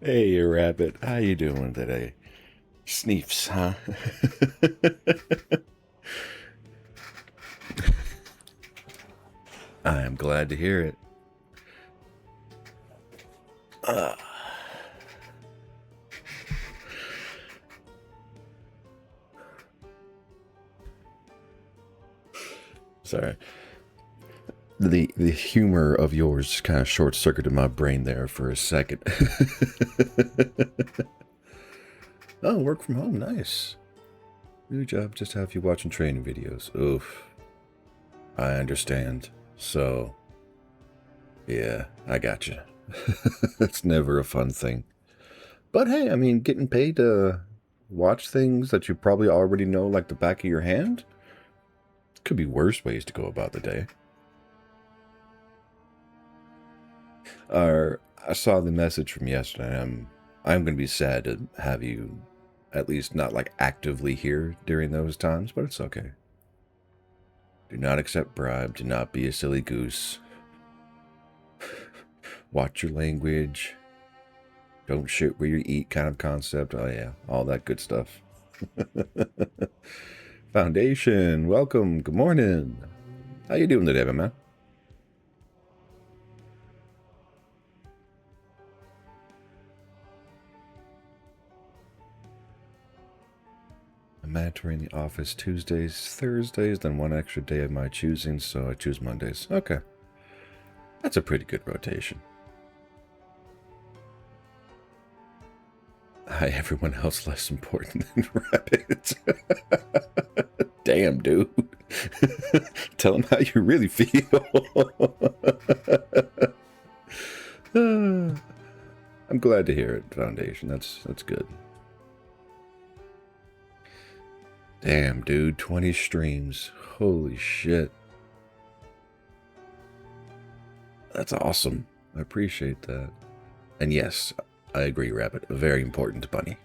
Hey, you rabbit. How you doing today? Sneefs, huh? I am glad to hear it. Sorry. The humor of yours kind of short-circuited my brain there for a second. Oh, work from home. Nice. New job, just have you watching training videos. Oof. I understand. So, yeah, I got you. It's never a fun thing. But hey, I mean, getting paid to watch things that you probably already know like the back of your hand could be worse ways to go about the day. I saw the message from yesterday. I'm going to be sad to have you at least not like actively here during those times, but it's okay. Do not accept bribe. Do not be a silly goose. Watch your language. Don't shit where you eat kind of concept. Oh yeah, all that good stuff. Foundation, welcome. Good morning. How you doing today, my man? I'm mandatory in the office Tuesdays, Thursdays, then one extra day of my choosing, so I choose Mondays. Okay. That's a pretty good rotation. Hi, everyone else less important than rabbits. Damn, dude. Tell them how you really feel. I'm glad to hear it, Foundation. That's good. Damn, dude. 20 streams. Holy shit. That's awesome. I appreciate that. And yes, I agree, Rabbit. A very important bunny.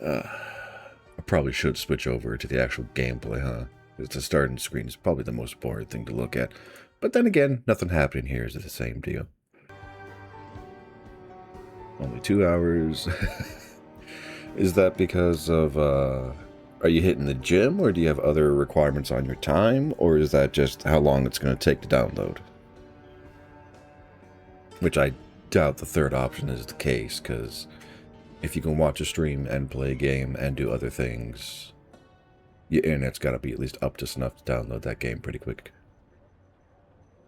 I probably should switch over to the actual gameplay, huh? Because the starting screen is probably the most boring thing to look at. But then again, nothing happening here is the same deal. Only 2 hours. Is that because of, are you hitting the gym, or do you have other requirements on your time, or is that just how long it's going to take to download? Which I doubt the third option is the case, because if you can watch a stream and play a game and do other things, your internet's got to be at least up to snuff to download that game pretty quick.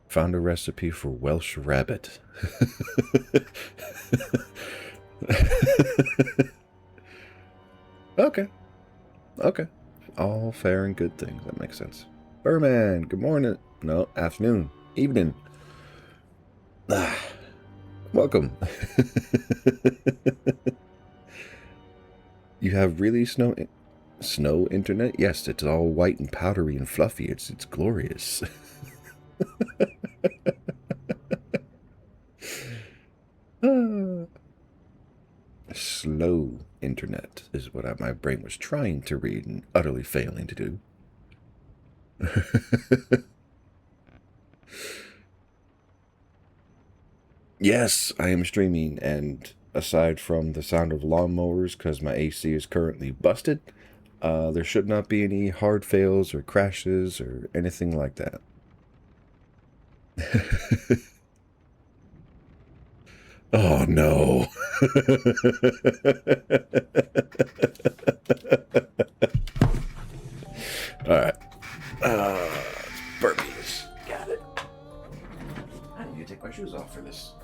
Found a recipe for Welsh rabbit. Okay. Okay. All fair and good things. That makes sense. Burman, good morning. No, afternoon. Evening. Welcome. You have really snow internet? Yes, it's all white and powdery and fluffy. It's glorious. Slow internet is what my brain was trying to read and utterly failing to do. Yes, I am streaming, and aside from the sound of lawnmowers because my AC is currently busted, there should not be any hard fails or crashes or anything like that. Oh no. Alright. Burpees. Got it. I need to take my shoes off for this.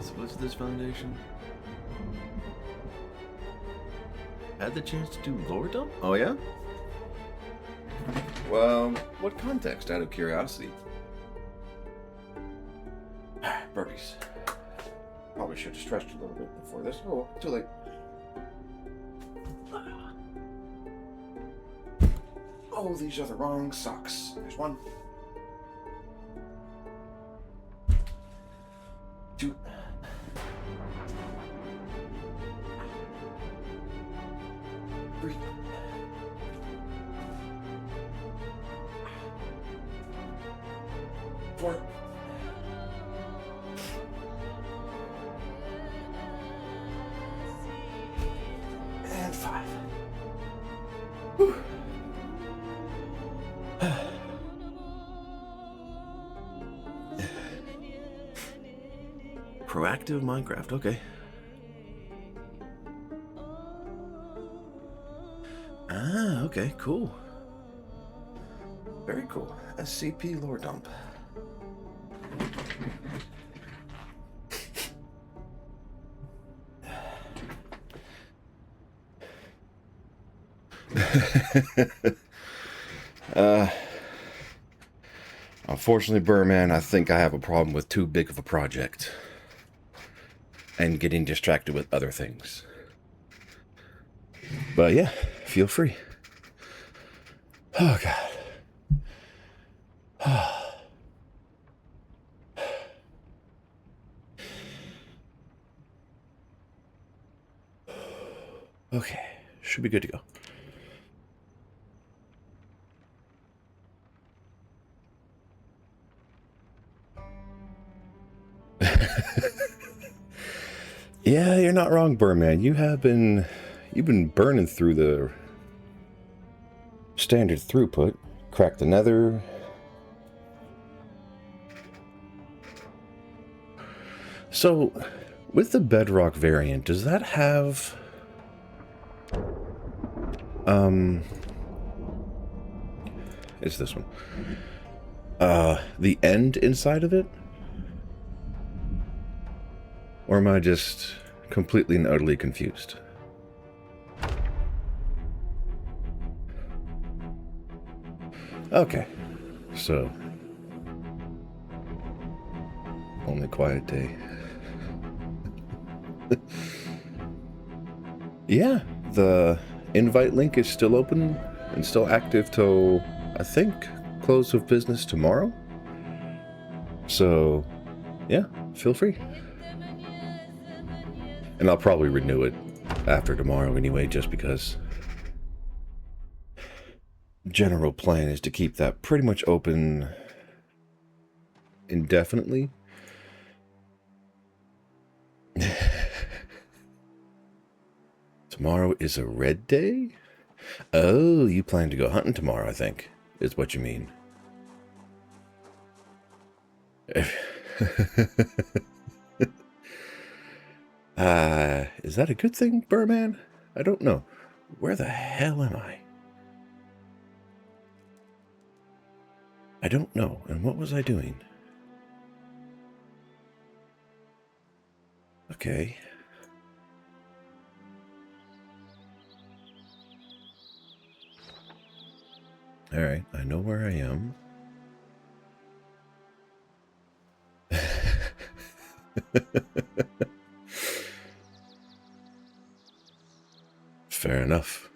So what's this, Foundation? Had the chance to do lore dump? Oh yeah? Well, what context, out of curiosity? Burpees. Probably should have stretched a little bit before this. Oh, too late. Oh, these are the wrong socks. There's one. 2. 3. 4. And 5. Whew. Proactive Minecraft, okay. Ah, okay, cool. Very cool. SCP lore dump. Unfortunately, Burman, I think I have a problem with too big of a project and getting distracted with other things. But yeah, feel free. Oh, God. Okay, should be good to go. Yeah, you're not wrong, Burman. You've been burning through the standard throughput. Cracked the nether. So, with the bedrock variant, does that have it's this one. The end inside of it? Or am I just completely and utterly confused? Okay. So, only quiet day. Yeah, the invite link is still open and still active till, I think, close of business tomorrow. So, yeah, feel free. And I'll probably renew it after tomorrow anyway, just because general plan is to keep that pretty much open indefinitely. Tomorrow is a red day? Oh, you plan to go hunting tomorrow, I think, is what you mean. Is that a good thing, Burman? I don't know. Where the hell am I? I don't know. And what was I doing? Okay. Alright, I know where I am. Fair enough.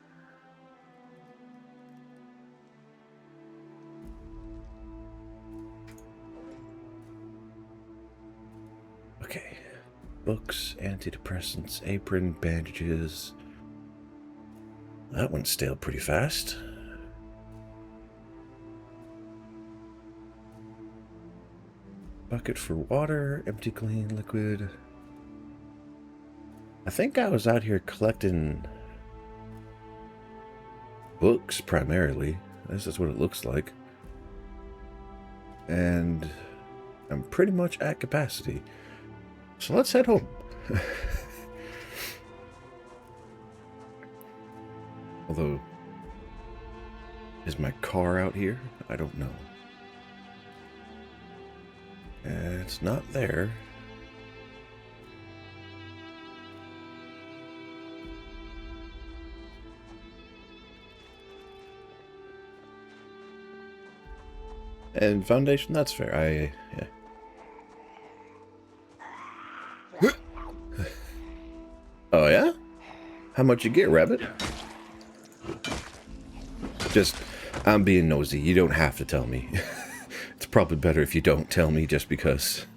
Okay. Books, antidepressants, apron, bandages. That went stale pretty fast. Bucket for water, empty, clean, liquid. I think I was out here collecting books primarily. This is what it looks like. And I'm pretty much at capacity. So let's head home. Although, is my car out here? I don't know. It's not there. And foundation, that's fair. Yeah. Oh yeah? How much you get, rabbit? Just, I'm being nosy. You don't have to tell me. It's probably better if you don't tell me just because.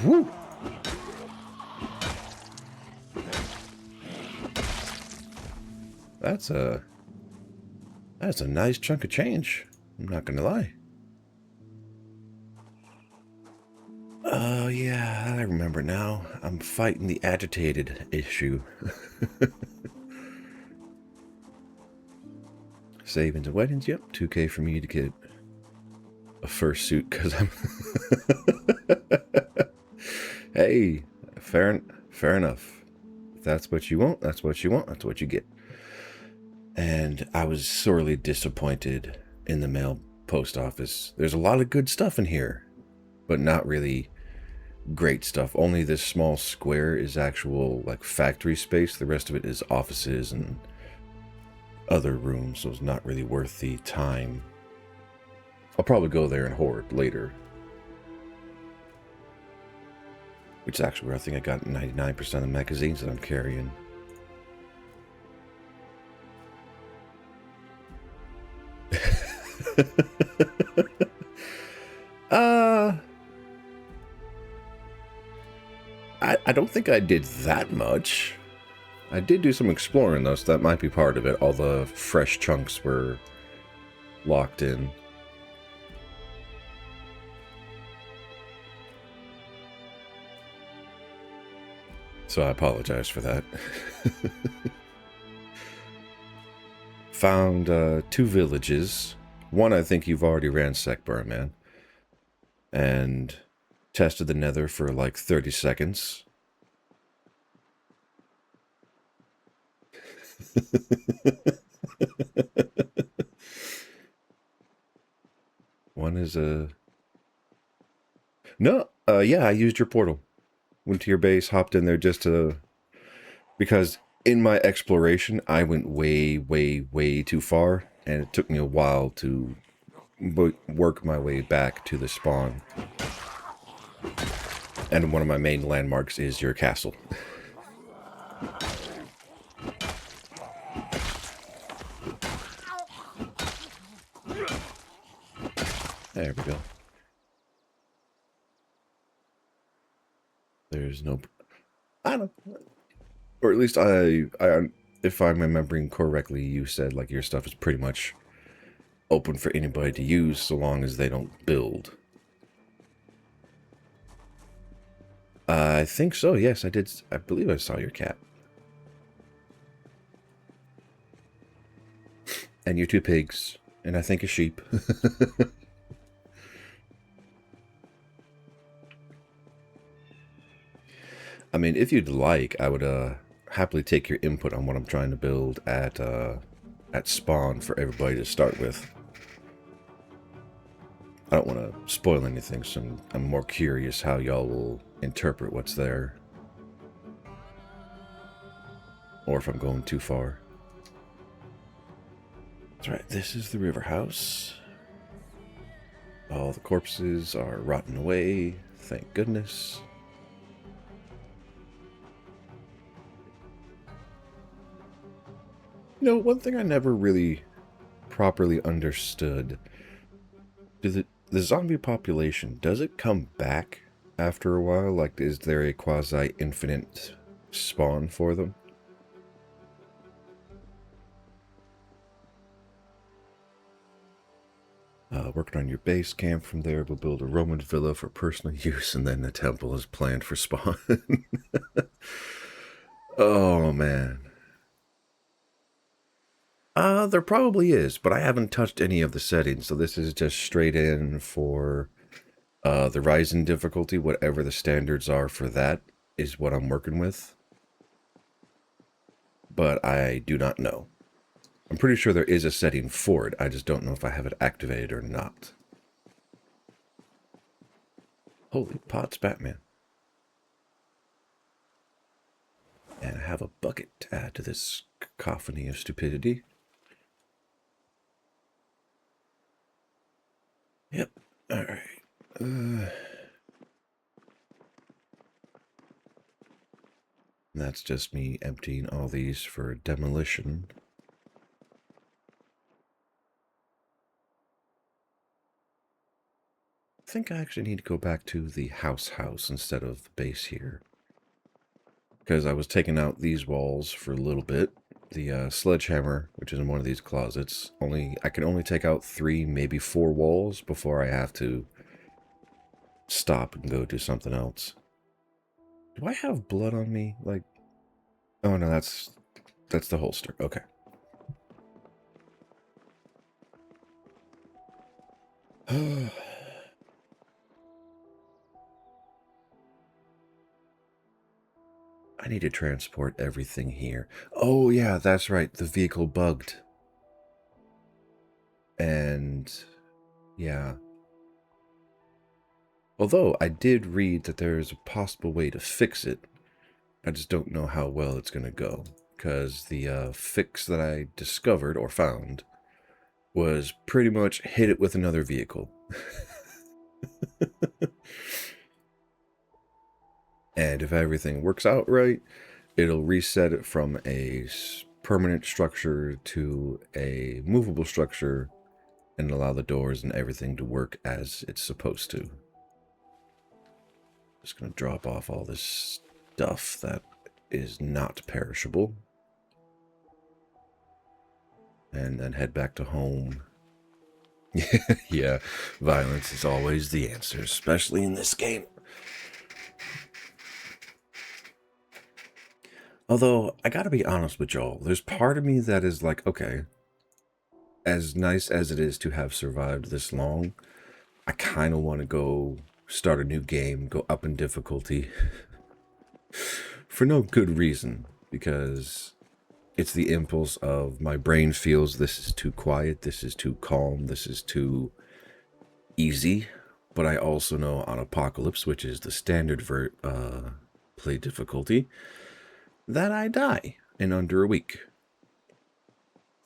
Woo. That's a That's a nice chunk of change. I'm not gonna lie. Oh, yeah, I remember now. I'm fighting the agitated issue. Savings and weddings, yep. 2K for me to get a fursuit because I'm... Hey, fair enough. If that's what you want, that's what you want, that's what you get. And I was sorely disappointed in the mail post office. There's a lot of good stuff in here, but not really great stuff. Only this small square is actual like factory space. The rest of it is offices and other rooms, so it's not really worth the time. I'll probably go there and hoard later. Which is actually where I think I got 99% of the magazines that I'm carrying. I don't think I did that much. I did do some exploring though, so that might be part of it. All the fresh chunks were locked in. So I apologize for that. Found 2 villages. One I think you've already ransacked, Burman. And tested the nether for like 30 seconds. One is a... No, yeah, I used your portal. Went to your base, hopped in there just to... Because in my exploration, I went way, way, way too far. And it took me a while to work my way back to the spawn. And one of my main landmarks is your castle. There we go. There's no... I don't... Or at least I if I'm remembering correctly, you said like your stuff is pretty much open for anybody to use so long as they don't build. I think so, yes, I did. I believe I saw your cat. And your 2 pigs. And I think a sheep. I mean, if you'd like, I would happily take your input on what I'm trying to build at spawn for everybody to start with. I don't want to spoil anything, so I'm more curious how y'all will interpret what's there. Or if I'm going too far. That's right, this is the river house. All the corpses are rotting away, thank goodness. You know, one thing I never really properly understood, the zombie population, does it come back after a while? Like, is there a quasi-infinite spawn for them? Working on your base camp. From there, we'll build a Roman villa for personal use, and then the temple is planned for spawn. Oh, man. There probably is, but I haven't touched any of the settings, so this is just straight in for the Ryzen difficulty. Whatever the standards are for that is what I'm working with. But I do not know. I'm pretty sure there is a setting for it. I just don't know if I have it activated or not. Holy pots, Batman. And I have a bucket to add to this cacophony of stupidity. Yep. Alright. That's just me emptying all these for demolition. I think I actually need to go back to the house instead of the base here. Because I was taking out these walls for a little bit. the sledgehammer, which is in one of these closets. I can only take out 3, maybe 4 walls before I have to stop and go do something else. Do I have blood on me? Like, oh no, that's the holster. Okay. I need to transport everything here. Oh yeah, that's right. The vehicle bugged. And yeah. Although I did read that there's a possible way to fix it. I just don't know how well it's going to go. Because the fix that I discovered or found was pretty much hit it with another vehicle. And if everything works out right, it'll reset it from a permanent structure to a movable structure and allow the doors and everything to work as it's supposed to. Just going to drop off all this stuff that is not perishable. And then head back to home. Yeah, violence is always the answer, especially in this game. Although, I gotta be honest with y'all, there's part of me that is like, okay, as nice as it is to have survived this long, I kind of want to go start a new game, go up in difficulty. For no good reason, because it's the impulse of my brain feels this is too quiet, this is too calm, this is too easy. But I also know on Apocalypse, which is the standard play difficulty, that I die in under a week.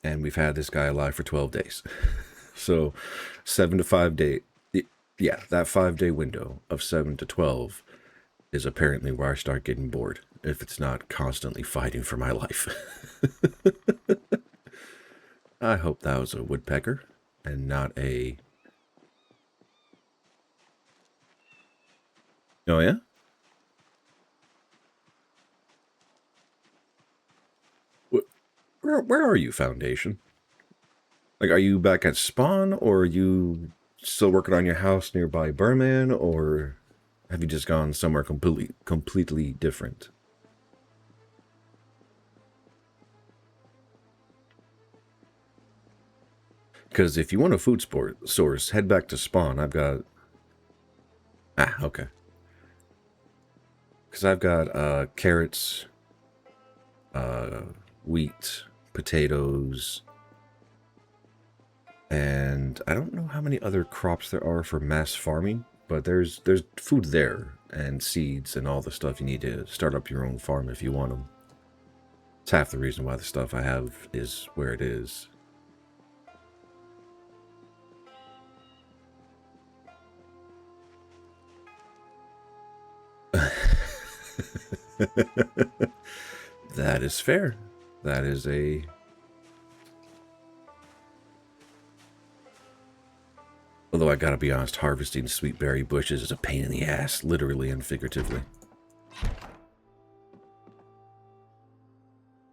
And we've had this guy alive for 12 days. So 7 to 5 day, yeah, that 5-day window of 7 to 12 is apparently where I start getting bored, if it's not constantly fighting for my life. I hope that was a woodpecker and not a... Oh yeah? Where are you, Foundation? Like, are you back at spawn, or are you still working on your house nearby Burman, or have you just gone somewhere completely different? Because if you want a food source, head back to spawn. I've got... Ah, okay. Because I've got carrots, wheat, potatoes, and I don't know how many other crops there are for mass farming, but there's food there, and seeds and all the stuff you need to start up your own farm if you want them. It's half the reason why the stuff I have is where it is. That is fair. That is a... Although I gotta be honest, harvesting sweet berry bushes is a pain in the ass, literally and figuratively.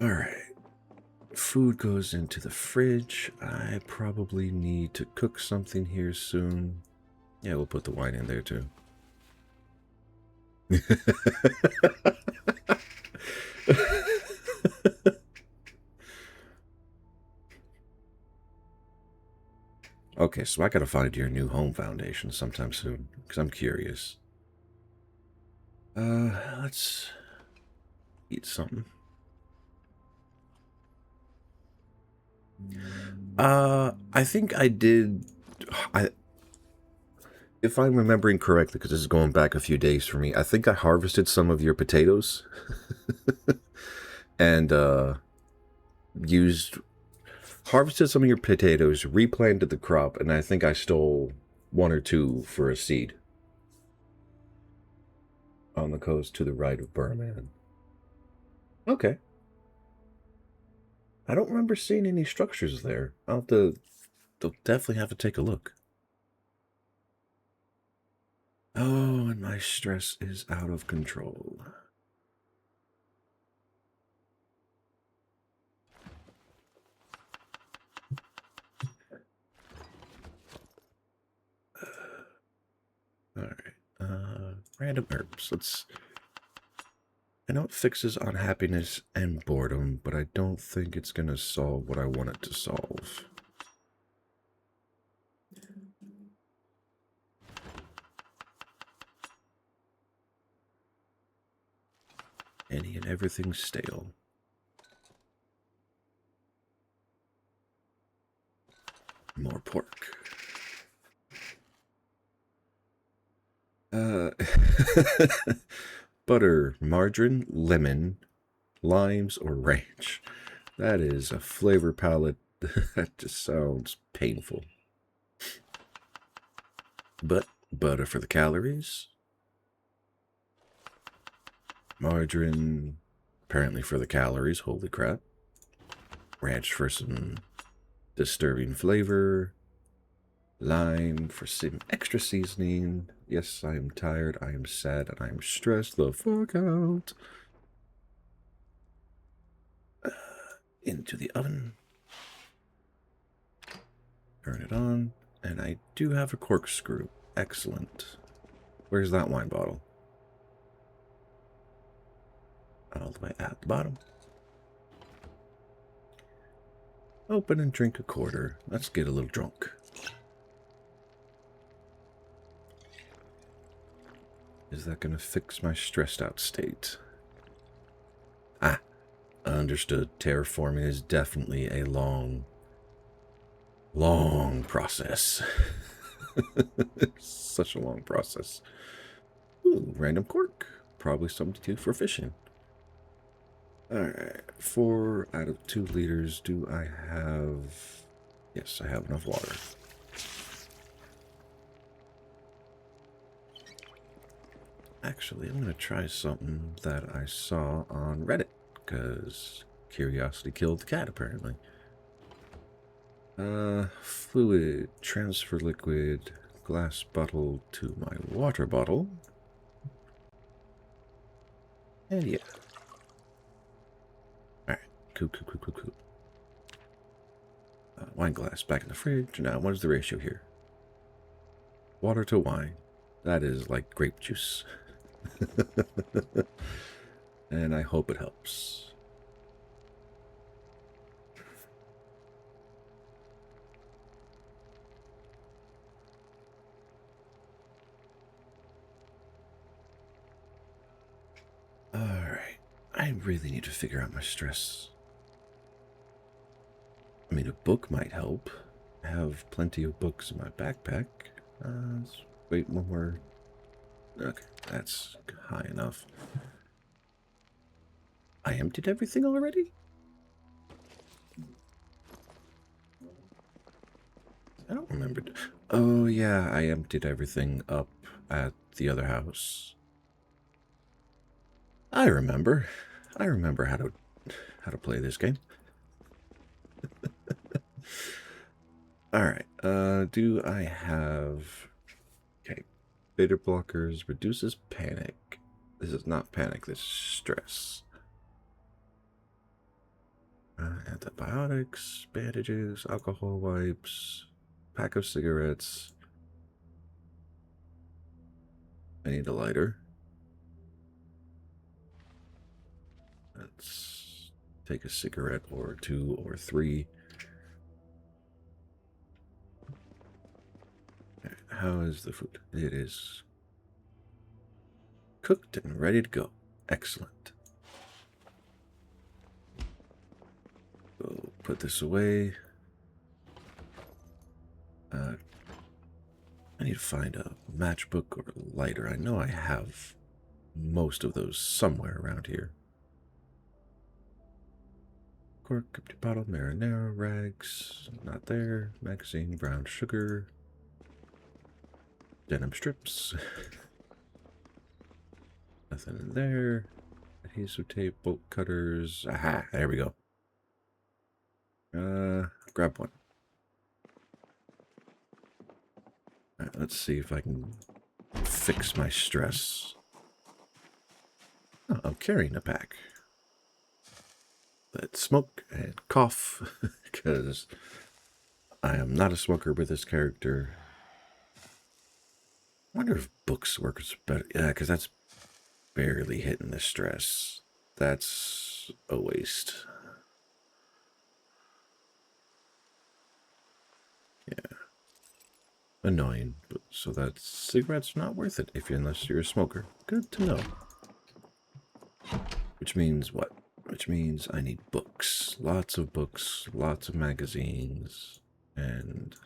Alright. Food goes into the fridge. I probably need to cook something here soon. Yeah, we'll put the wine in there too. Okay, so I gotta find your new home, Foundation, sometime soon, because I'm curious. Let's eat something. I think I did... If I'm remembering correctly, because this is going back a few days for me, I think I harvested some of your potatoes. And, harvested some of your potatoes, replanted the crop, and I think I stole 1 or 2 for a seed. On the coast to the right of Burman. Okay. I don't remember seeing any structures there. I'll definitely have to take a look. Oh, and my stress is out of control. Random herbs. I know it fixes unhappiness and boredom, but I don't think it's going to solve what I want it to solve. Any and everything stale. More pork. Butter, margarine, lemon, limes, or ranch. That is a flavor palette that just sounds painful. But butter for the calories. Margarine, apparently for the calories. Holy crap. Ranch for some disturbing flavor. Lime for some extra seasoning. Yes, I am tired, I am sad, and I am stressed the fuck out. Into the oven. Turn it on. And I do have a corkscrew. Excellent. Where's that wine bottle? All the way at the bottom. Open and drink a quarter. Let's get a little drunk. Is that going to fix my stressed out state? Ah, understood. Terraforming is definitely a long process. Such a long process. Ooh, random cork. Probably something to do for fishing. Alright, 4 out of 2 liters. Do I have... Yes, I have enough water. Actually, I'm going to try something that I saw on Reddit, because curiosity killed the cat, apparently. Fluid, transfer liquid, glass bottle to my water bottle. And yeah. Alright, cool. Wine glass back in the fridge. Now, what is the ratio here? Water to wine. That is like grape juice. And I hope it helps. Alright, I really need to figure out my stress. I mean, a book might help. I have plenty of books in my backpack. Let's wait one more. Okay, that's high enough. I emptied everything already? I don't remember. Oh, yeah, I emptied everything up at the other house. I remember. I remember how to play this game. Alright, do I have... Okay, beta blockers reduces panic. This is not panic, this is stress. Antibiotics, bandages, alcohol wipes, pack of cigarettes. I need a lighter. Let's take a cigarette or 2 or 3. How is the food? It is cooked and ready to go. Excellent. We'll put this away. I need to find a matchbook or a lighter. I know I have most of those somewhere around here. Cork, empty bottle, marinara, rags, not there. Magazine, brown sugar. Denim strips. Nothing in there. Adhesive tape, bolt cutters. Aha, there we go. Grab one. Alright, let's see if I can fix my stress. Oh, I'm carrying a pack. Let's smoke and cough, because I am not a smoker with this character. wonder if books work better. Yeah, because that's barely hitting the stress. That's a waste. Yeah. Annoying. But, so that cigarettes are not worth it unless you're a smoker. Good to know. Which means what? Which means I need books. Lots of books, lots of magazines, and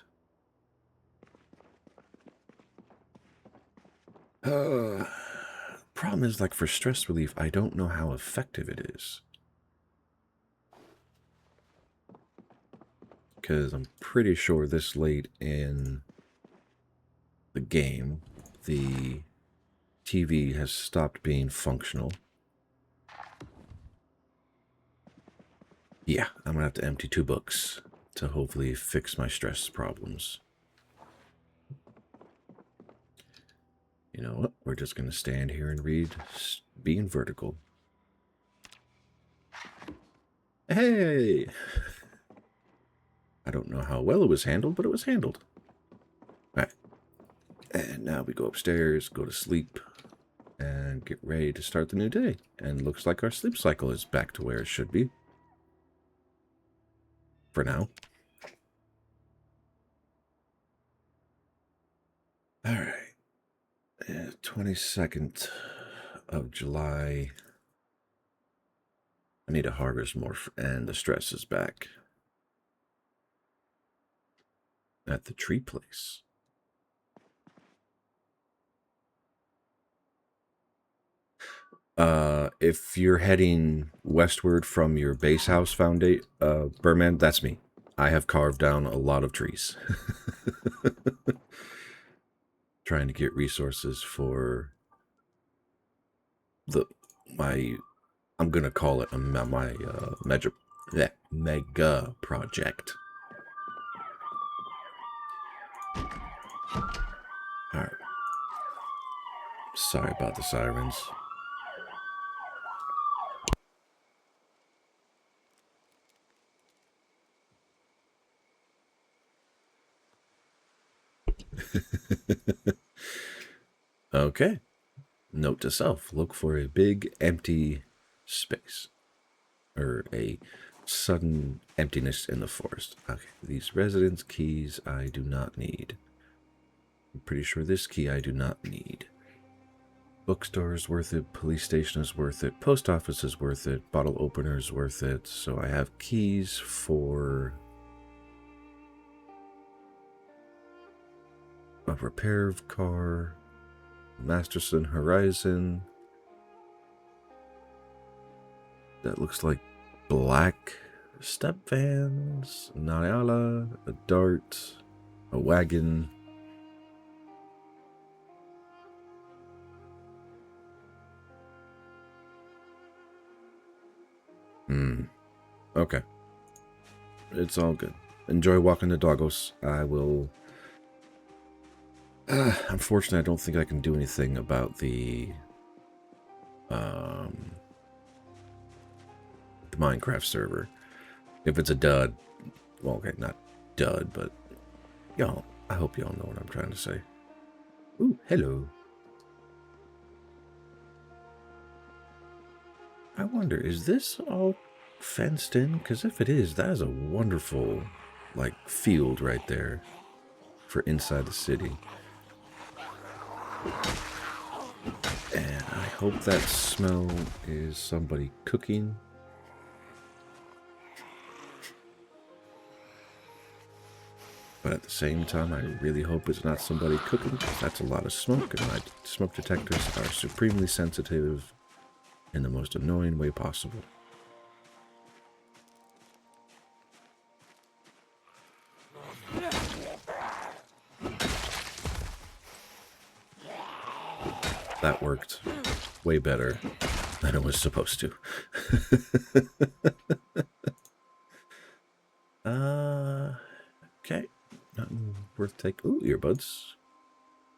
problem is, like, for stress relief, I don't know how effective it is. Because I'm pretty sure this late in the game, the TV has stopped being functional. Yeah, I'm gonna have to empty 2 books to hopefully fix my stress problems. You know what? We're just gonna stand here and read being vertical. Hey! I don't know how well it was handled, but it was handled. Alright. And now we go upstairs, go to sleep, and get ready to start the new day. And looks like our sleep cycle is back to where it should be. For now. Alright. 22nd of July. I need to harvest more, and the stress is back. At the tree place. If you're heading westward from your base house foundation, Birdman, that's me. I have carved down a lot of trees. Trying to get resources for I'm gonna call it my mega project. Alright. Sorry about the sirens. Okay. Note to self, look for a big empty space. Or a sudden emptiness in the forest. Okay, these residence keys I do not need. I'm pretty sure this key I do not need. Bookstore is worth it, police station is worth it, post office is worth it, bottle opener is worth it. So I have keys for a repair car, Masterson Horizon. That looks like black step vans, Nyala, a dart, a wagon. Okay. It's all good. Enjoy walking the doggos. I will... unfortunately, I don't think I can do anything about the Minecraft server. If it's a dud, well, okay, not dud, but y'all, I hope y'all know what I'm trying to say. Ooh, hello. I wonder, is this all fenced in? Because if it is, that is a wonderful, like, field right there for inside the city. And I hope that smell is somebody cooking. But at the same time, I really hope it's not somebody cooking, because that's a lot of smoke, and my smoke detectors are supremely sensitive in the most annoying way possible. That worked way better than it was supposed to. Okay. Nothing worth taking. Ooh, earbuds.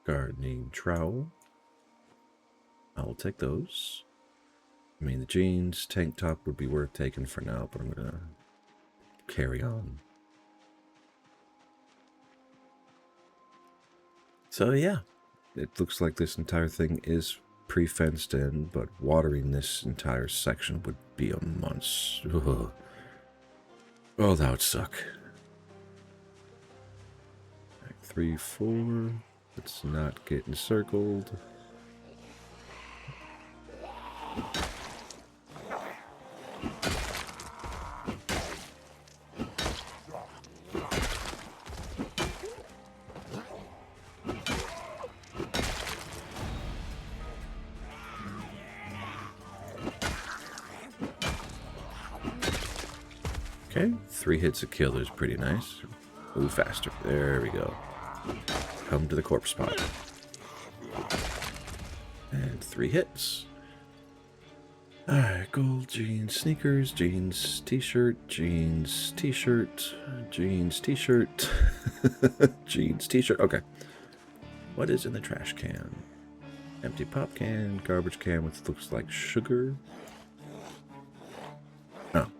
Gardening trowel. I will take those. I mean, the jeans, tank top would be worth taking for now, but I'm gonna carry on. So yeah, it looks like this entire thing is pre-fenced in, but watering this entire section would be a monster. Ugh. Oh, that would suck. 3, 4. Let's not get encircled. Okay, 3 hits a kill is pretty nice. Move faster. There we go. Come to the corpse spot. And 3 hits. Alright, gold, jeans, sneakers, jeans, t-shirt, jeans, t-shirt, jeans, t-shirt, jeans, t-shirt. Okay. What is in the trash can? Empty pop can, garbage can with looks like sugar. Oh.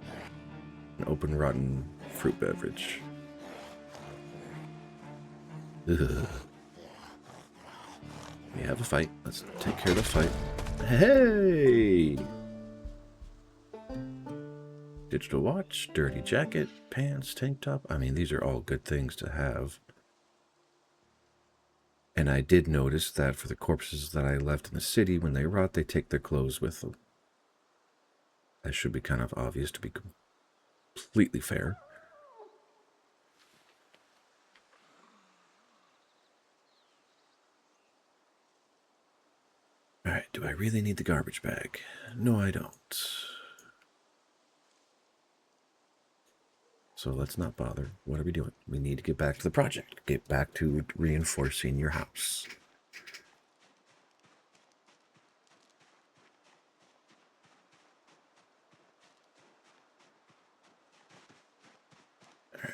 An open rotten fruit beverage. Ugh. We have a fight. Let's take care of the fight. Hey! Digital watch, dirty jacket, pants, tank top. I mean, these are all good things to have. And I did notice that for the corpses that I left in the city, when they rot, they take their clothes with them. That should be kind of obvious to be completely fair. Alright, do I really need the garbage bag? No, I don't. So let's not bother. What are we doing? We need to get back to the project. Get back to reinforcing your house. Alright.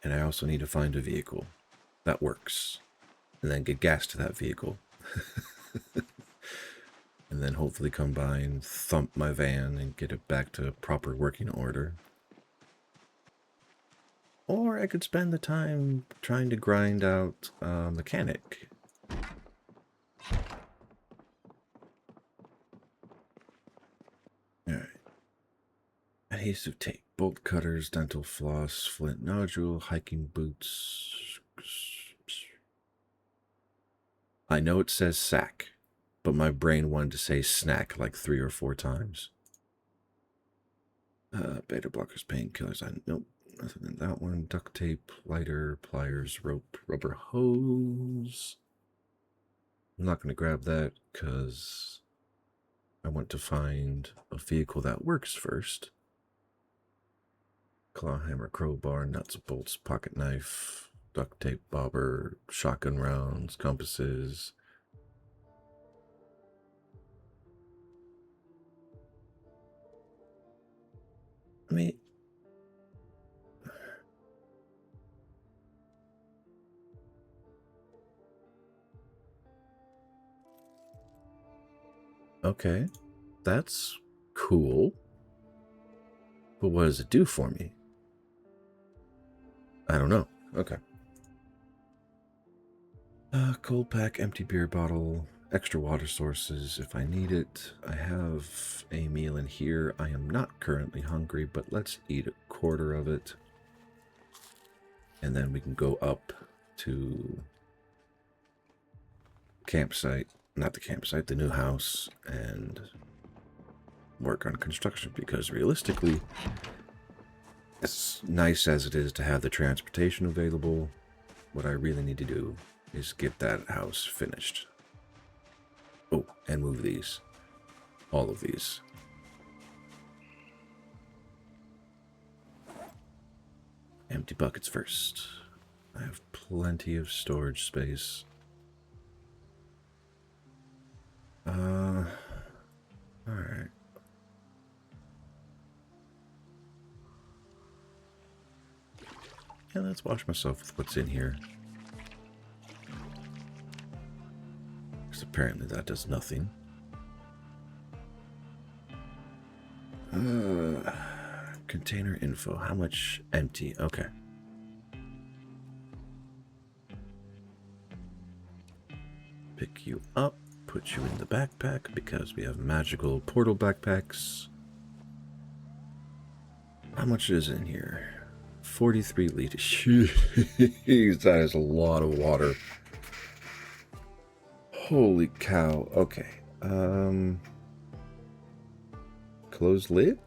And I also need to find a vehicle that works. And then get gas to that vehicle. And then hopefully come by and thump my van and get it back to proper working order. Or I could spend the time trying to grind out a mechanic. Alright. Adhesive tape, bolt cutters, dental floss, flint nodule, hiking boots. I know it says sack, but my brain wanted to say snack like 3 or 4 times. Beta blockers, painkillers. Nope, nothing in that one. Duct tape, lighter, pliers, rope, rubber hose. I'm not going to grab that because I want to find a vehicle that works first. Claw hammer, crowbar, nuts, bolts, pocket knife, duct tape, bobber, shotgun rounds, compasses. I mean, okay, that's cool. But what does it do for me? I don't know. Okay. Cold pack, empty beer bottle, extra water sources if I need it. I have a meal in here. I am not currently hungry, but let's eat a quarter of it. And then we can go up to campsite, not the campsite, the new house, and work on construction, because realistically, as nice as it is to have the transportation available, what I really need to do is get that house finished. Oh, and move these. All of these. Empty buckets first. I have plenty of storage space. Alright. Yeah, let's wash myself with what's in here. Because apparently that does nothing. Container info. How much empty? Okay. Pick you up, put you in the backpack because we have magical portal backpacks. How much is in here? 43 liters. Jeez, that is a lot of water. Holy cow. Okay. Closed lid?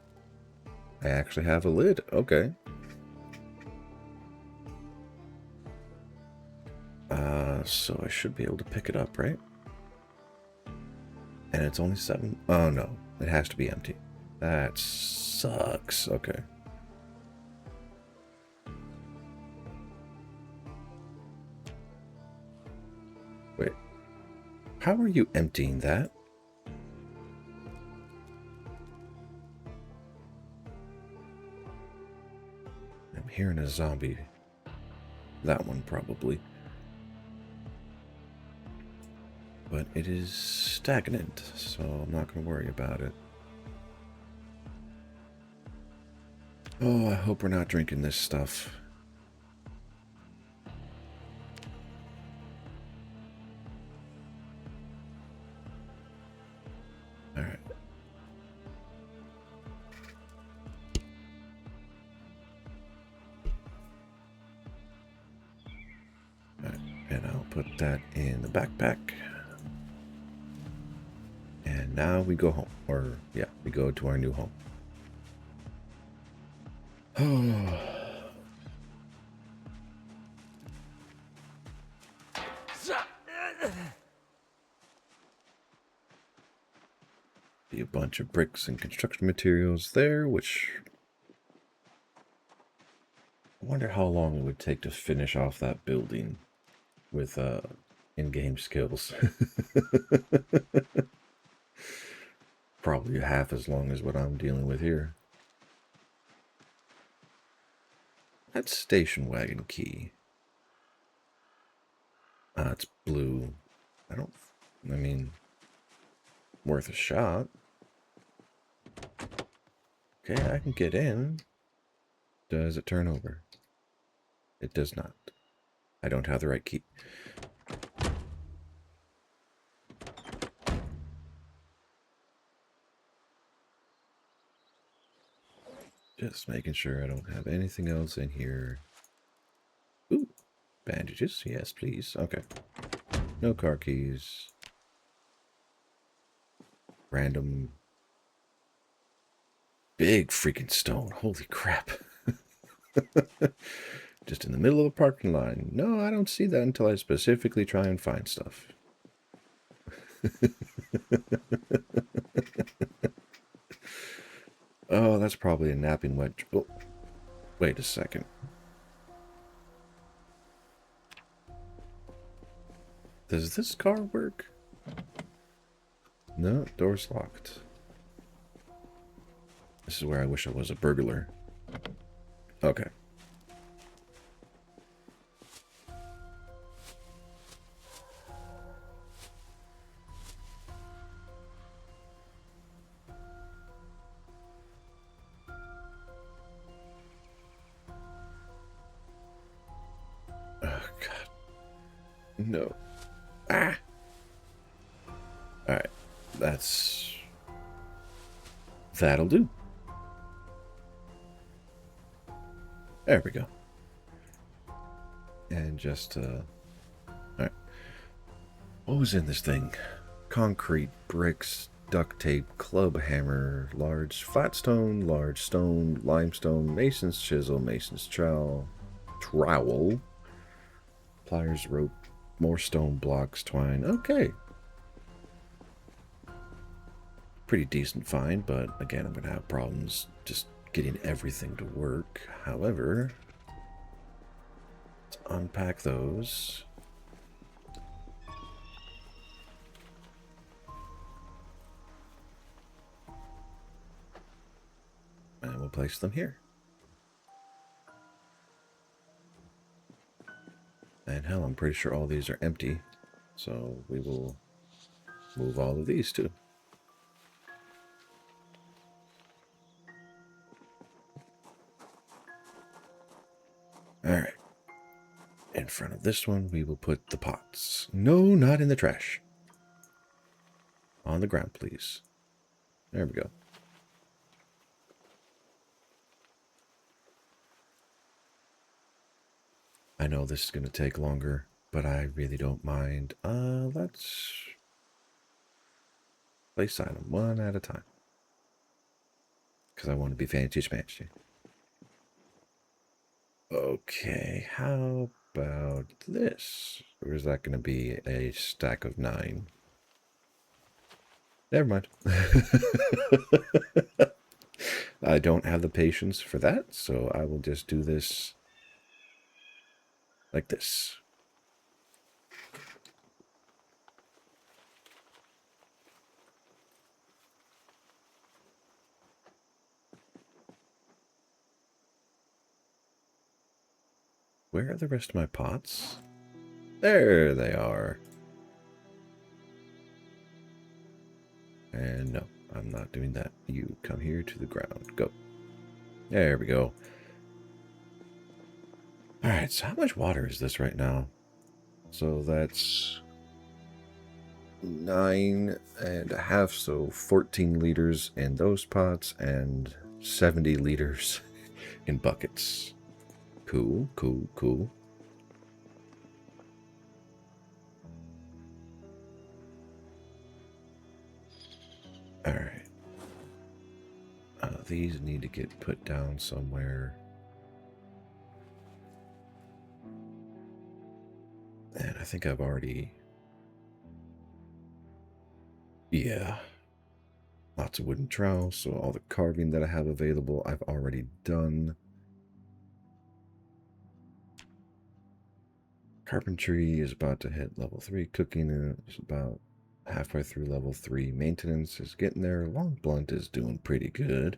I actually have a lid. Okay. So I should be able to pick it up, right? And it's only 7. Oh no, it has to be empty. That sucks. Okay. Wait. How are you emptying that? I'm hearing a zombie. That one probably. But it is stagnant, so I'm not going to worry about it. Oh, I hope we're not drinking this stuff. Alright. Alright, and I'll put that in the backpack. And now we go home. Or, yeah, we go to our new home. Oh. Be a bunch of bricks and construction materials there, which I wonder how long it would take to finish off that building with in-game skills. Probably half as long as what I'm dealing with here. That station wagon key. It's blue. I mean, worth a shot. Okay, I can get in. Does it turn over? It does not. I don't have the right key. Just making sure I don't have anything else in here. Ooh, bandages. Yes, please. Okay. No car keys. Random. Big freaking stone. Holy crap. Just in the middle of a parking lot. No, I don't see that until I specifically try and find stuff. Oh, that's probably a napping wedge. Oh, wait a second. Does this car work? No, door's locked. This is where I wish I was a burglar. Okay. Oh, God. No. Ah! Alright. That'll do. There we go. And just, alright. What was in this thing? Concrete, bricks, duct tape, club hammer, large flat stone, large stone, limestone, mason's chisel, mason's trowel, pliers, rope, more stone blocks, twine. Okay. Pretty decent find, but again, I'm going to have problems just getting everything to work. However, let's unpack those. And we'll place them here. And hell, I'm pretty sure all these are empty. So we will move all of these too. Alright. In front On this one, we will put the pots. No, not in the trash. On the ground, please. There we go. I know this is going to take longer, but I really don't mind. Let's place item one at a time. Because I want to be fancy smashy. Okay, how about this? Or is that going to be a stack of 9? Never mind. I don't have the patience for that, so I will just do this like this. Where are the rest of my pots? There they are. And no, I'm not doing that. You come here to the ground. Go. There we go. Alright, so how much water is this right now? So that's 9.5, so 14 liters in those pots and 70 liters in buckets. Cool, cool, cool. Alright. These need to get put down somewhere. And I think I've already... Yeah. Lots of wooden trowels, so all the carving that I have available, I've already done. Carpentry is about to hit level 3. Cooking is about halfway through level 3. Maintenance is getting there. Long blunt is doing pretty good.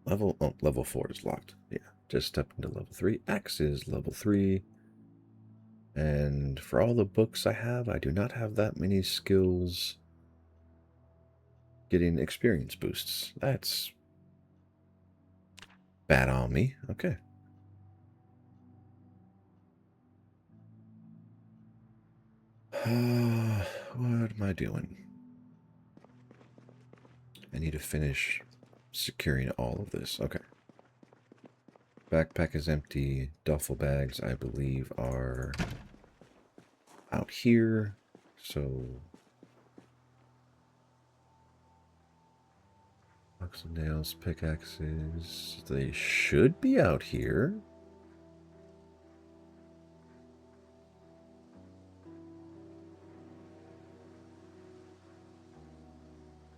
Level 4 is locked. Yeah, just stepped into level 3. Axe is level 3. And for all the books I have, I do not have that many skills getting experience boosts. That's bad on me. Okay. What am I doing? I need to finish securing all of this. Okay. Backpack is empty. Duffel bags, I believe, are out here. So... Hooks and nails, pickaxes. They should be out here.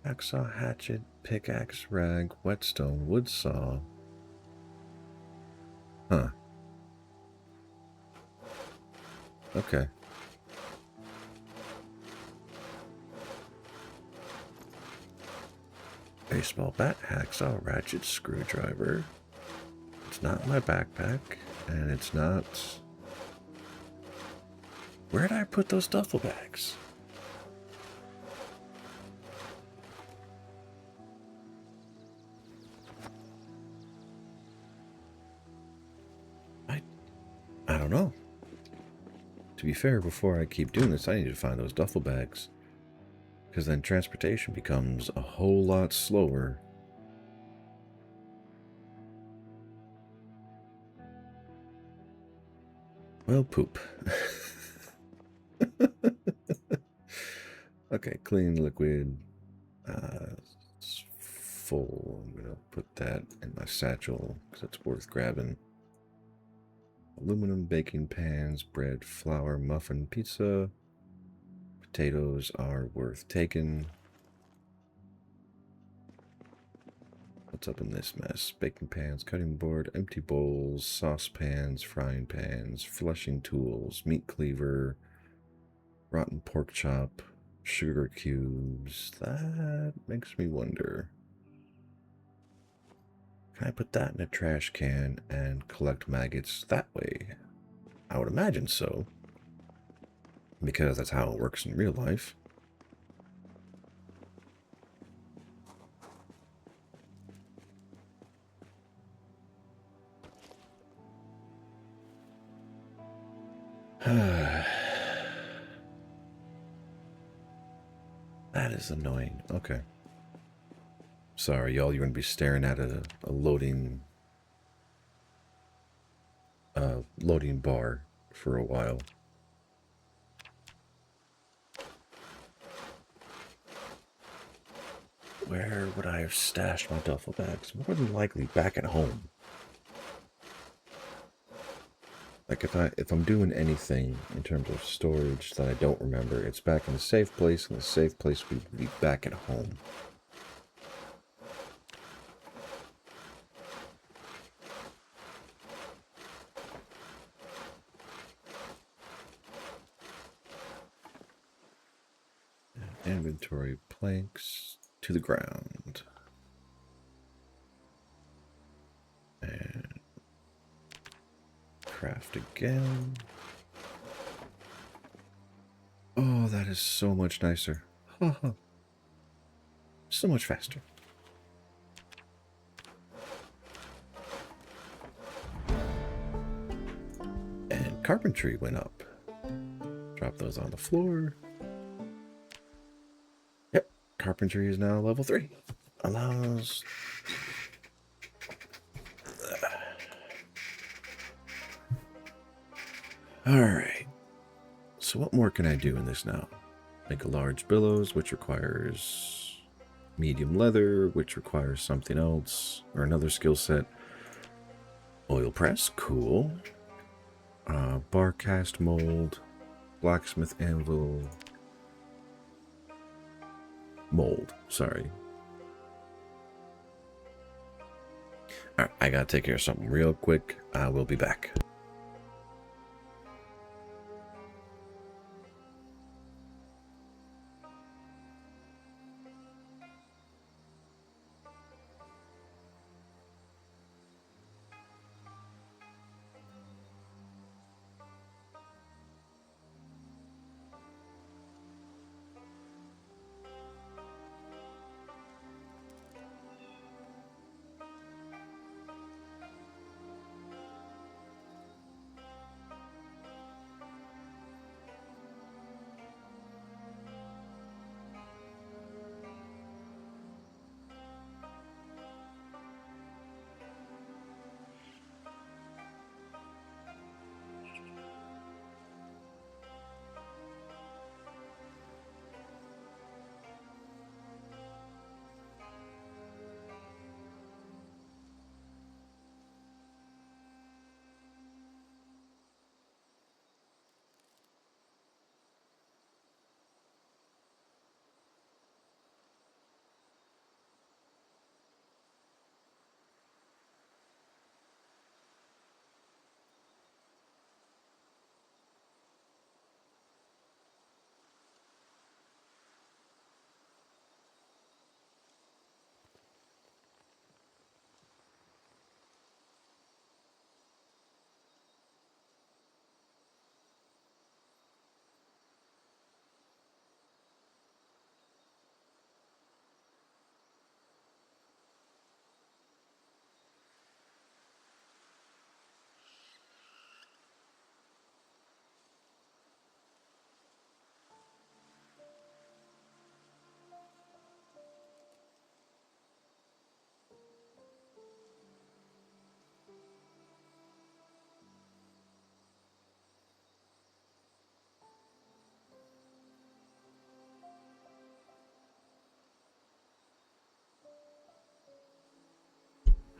Hacksaw, hatchet, pickaxe, rag, whetstone, wood saw. Huh. Okay. Baseball bat, hacksaw, ratchet, screwdriver. It's not in my backpack, and it's not... Where did I put those duffel bags? I don't know. To be fair, before I keep doing this, I need to find those duffel bags. Because then transportation becomes a whole lot slower. Well, poop. Okay, clean liquid. It's full. I'm going to put that in my satchel because it's worth grabbing. Aluminum baking pans, bread, flour, muffin, pizza. Potatoes are worth taking. What's up in this mess? Baking pans, cutting board, empty bowls, saucepans, frying pans, flushing tools, meat cleaver, rotten pork chop, sugar cubes. That makes me wonder. Can I put that in a trash can and collect maggots that way? I would imagine so. Because that's how it works in real life. That is annoying. Okay. Sorry, y'all. You're going to be staring at a loading bar for a while. Where would I have stashed my duffel bags? More than likely back at home. Like if I'm doing anything in terms of storage that I don't remember, it's back in a safe place, and the safe place would be back at home. Inventory planks to the ground. And craft again. Oh, that is so much nicer. So much faster. And carpentry went up. Drop those on the floor. Yep, carpentry is now level 3. Allows... Alright. So what more can I do in this now? Make a large billows, which requires medium leather, which requires something else, or another skill set. Oil press, cool. Bar cast mold, blacksmith anvil, mold, sorry. Alright, I gotta take care of something real quick. I will be back.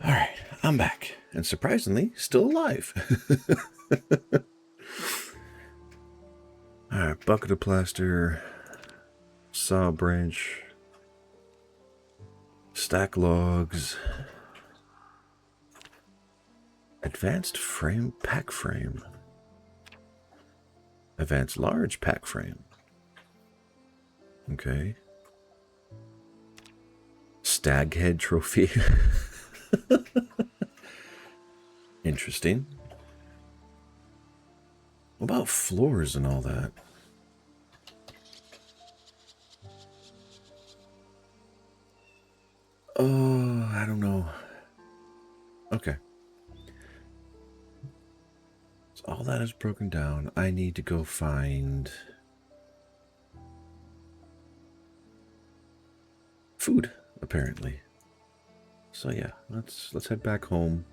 Alright, I'm back. And surprisingly, still alive. Alright, bucket of plaster, saw branch, stack logs, advanced frame pack frame, advanced large pack frame. Okay. Stag head trophy. Interesting. What about floors and all that? Oh, I don't know. Okay. So all that is broken down. I need to go find food, apparently. So yeah, let's head back home.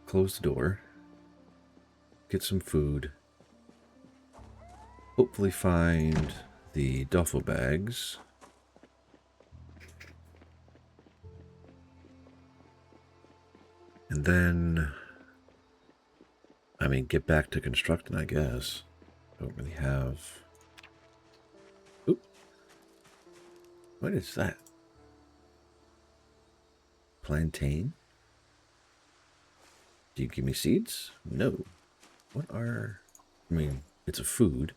Close the door. Get some food. Hopefully find the duffel bags. And then, I mean, get back to constructing, I guess. Don't really have... Oop. What is that? Plantain? Do you give me seeds? No. What are... I mean, it's a food.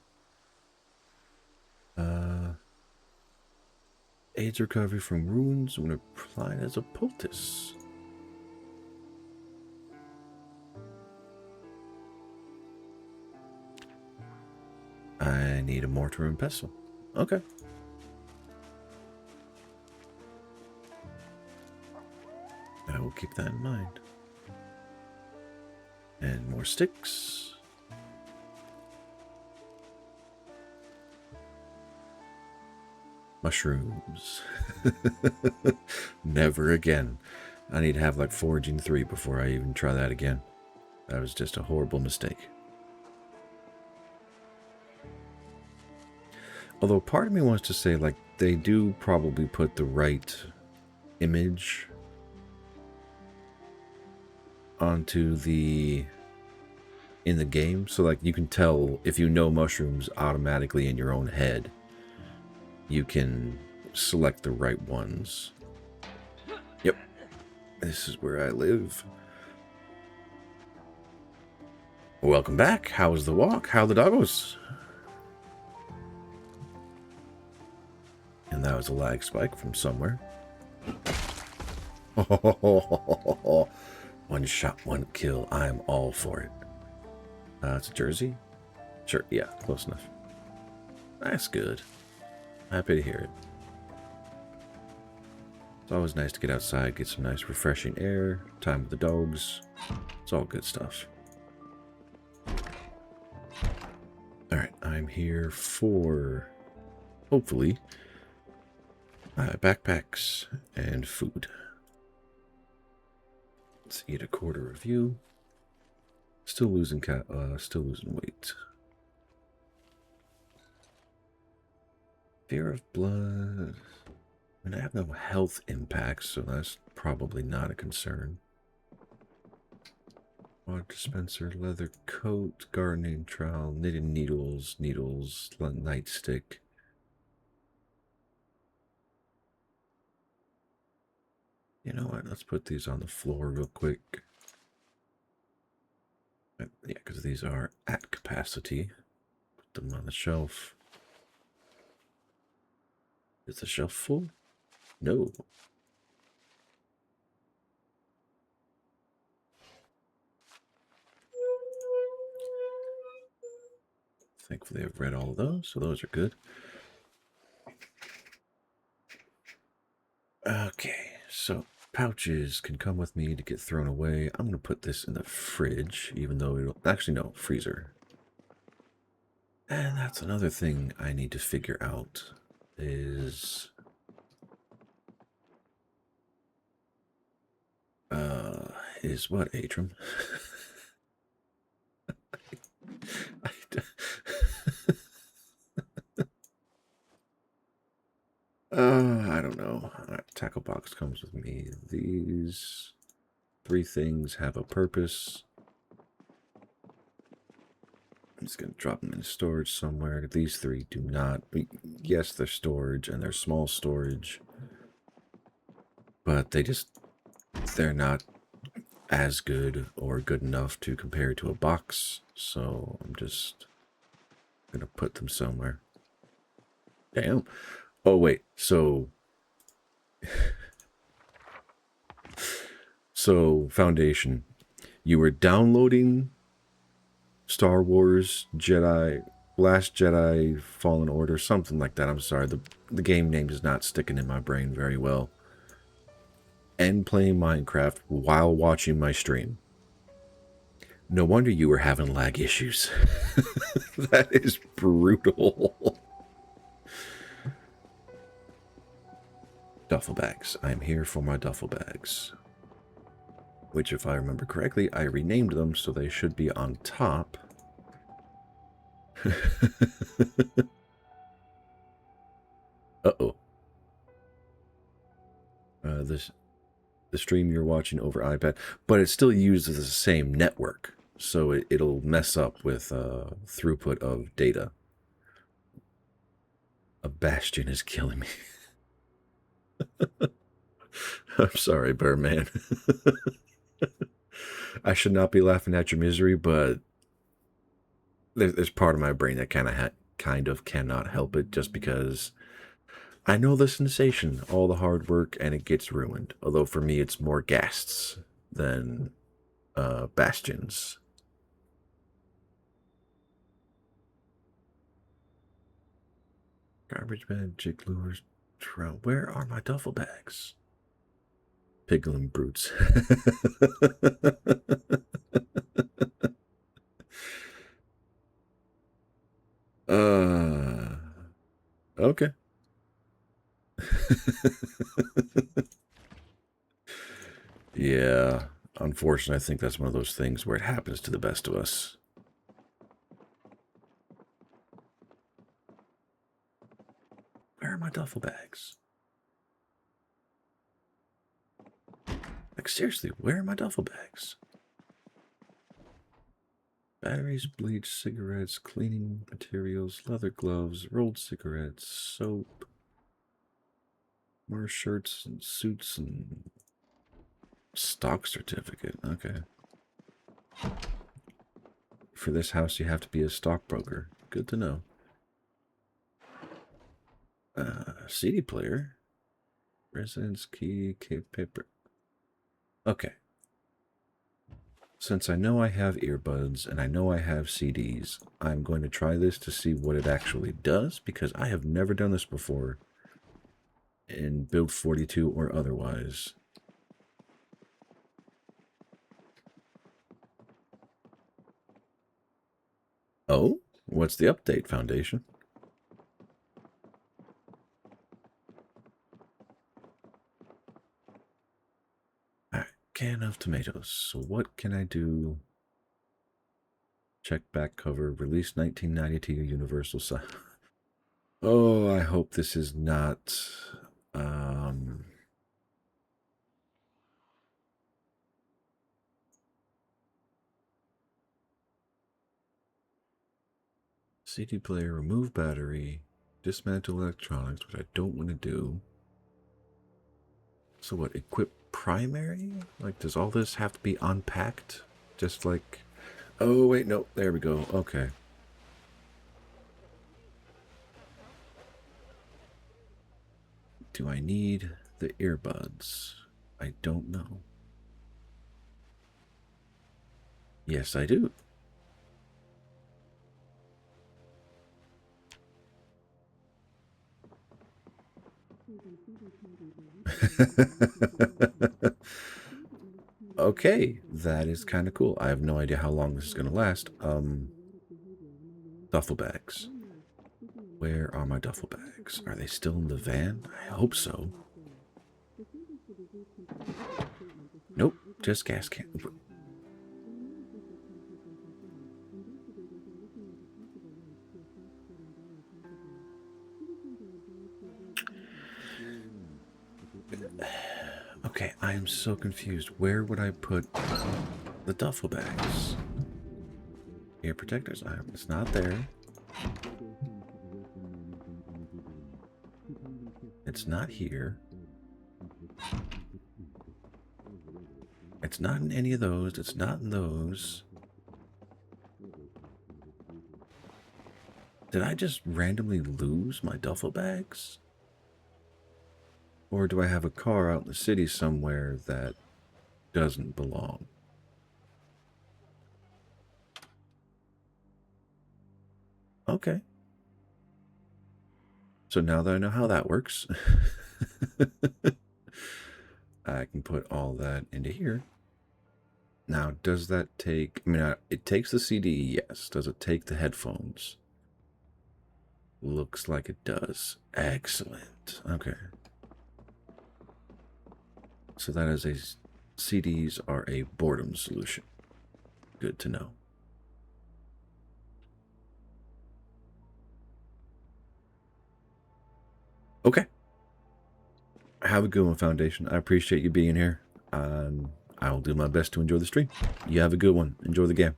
Aids recovery from wounds when applied as a poultice. I need a mortar and pestle. Okay. I will keep that in mind. And more sticks. Mushrooms. Never again. I need to have like foraging 3 before I even try that again. That was just a horrible mistake. Although part of me wants to say, like, they do probably put the right image onto in the game. So, like, you can tell if you know mushrooms automatically in your own head. You can select the right ones. Yep. This is where I live. Welcome back. How was the walk? How are the doggos? And that was a lag spike from somewhere. One shot, one kill. I'm all for it. It's a jersey? Sure, yeah, close enough. That's good. Happy to hear it. It's always nice to get outside, get some nice refreshing air, time with the dogs. It's all good stuff. Alright, I'm here for, hopefully, backpacks and food. Let's eat a quarter of you. Still losing weight. Fear of blood. I mean, I have no health impacts, so that's probably not a concern. Water dispenser, leather coat, gardening trowel, knitting needles, nightstick. You know what? Let's put these on the floor real quick. Yeah, because these are at capacity. Put them on the shelf. Is the shelf full? No. Thankfully, I've read all of those, so those are good. Okay, so pouches can come with me to get thrown away. I'm going to put this in the fridge, even though it'll... Actually, no, freezer. And that's another thing I need to figure out is... Is what, Atrum? I don't know. Tackle box comes with me. These 3 things have a purpose. I'm just going to drop them in storage somewhere. These 3 do not. Yes, they're storage, and they're small storage. But they're not as good or good enough to compare to a box. So I'm just going to put them somewhere. Damn. Oh, wait. So Foundation, you were downloading Star Wars Jedi, Last Jedi Fallen Order, something like that. I'm sorry, the game name is not sticking in my brain very well. And playing Minecraft while watching my stream. No wonder you were having lag issues. That is brutal. Duffel bags. I'm here for my duffel bags. Which, if I remember correctly, I renamed them, so they should be on top. Uh-oh. The stream you're watching over iPad, but it still uses the same network, so it'll mess up with throughput of data. A bastion is killing me. I'm sorry, Bearman. I should not be laughing at your misery, but there's part of my brain that kind of cannot help it, just because I know the sensation, all the hard work, and it gets ruined. Although for me, it's more ghasts than bastions. Garbage bag, jig lures, trout. Where are my duffel bags? Piglin brutes. Okay. Yeah, unfortunately, I think that's one of those things where it happens to the best of us. Where are my duffel bags? Like, seriously, where are my duffel bags? Batteries, bleach, cigarettes, cleaning materials, leather gloves, rolled cigarettes, soap, more shirts and suits and stock certificate. Okay. For this house, you have to be a stockbroker. Good to know. CD player. Residence key, cave paper. Okay. Since I know I have earbuds and I know I have CDs, I'm going to try this to see what it actually does, because I have never done this before in Build 42 or otherwise. Oh, what's the update, Foundation? Alright, can of tomatoes. So what can I do? Check back cover, release 1992 Universal Sign. Oh, I hope this is not... CD player, remove battery, dismantle electronics, which I don't want to do. So what, equip primary? Like, does all this have to be unpacked? Just like... Oh, wait, no, there we go. Okay. Do I need the earbuds? I don't know. Yes, I do. Okay, that is kind of cool. I have no idea how long this is going to last. Duffel bags. Where are my duffel bags? Are they still in the van? I hope so. Nope, just gas can. Okay, I am so confused. Where would I put the duffel bags? Ear protectors. It's not there. It's not here. It's not in any of those. It's not in those. Did I just randomly lose my duffel bags? Or do I have a car out in the city somewhere that doesn't belong? Okay. So now that I know how that works, I can put all that into here. Now, does that take... I mean, it takes the CD, yes. Does it take the headphones? Looks like it does. Excellent. Okay. So that is a... CDs are a boredom solution. Good to know. Okay. Have a good one, Foundation. I appreciate you being here. I will do my best to enjoy the stream. You have a good one. Enjoy the game.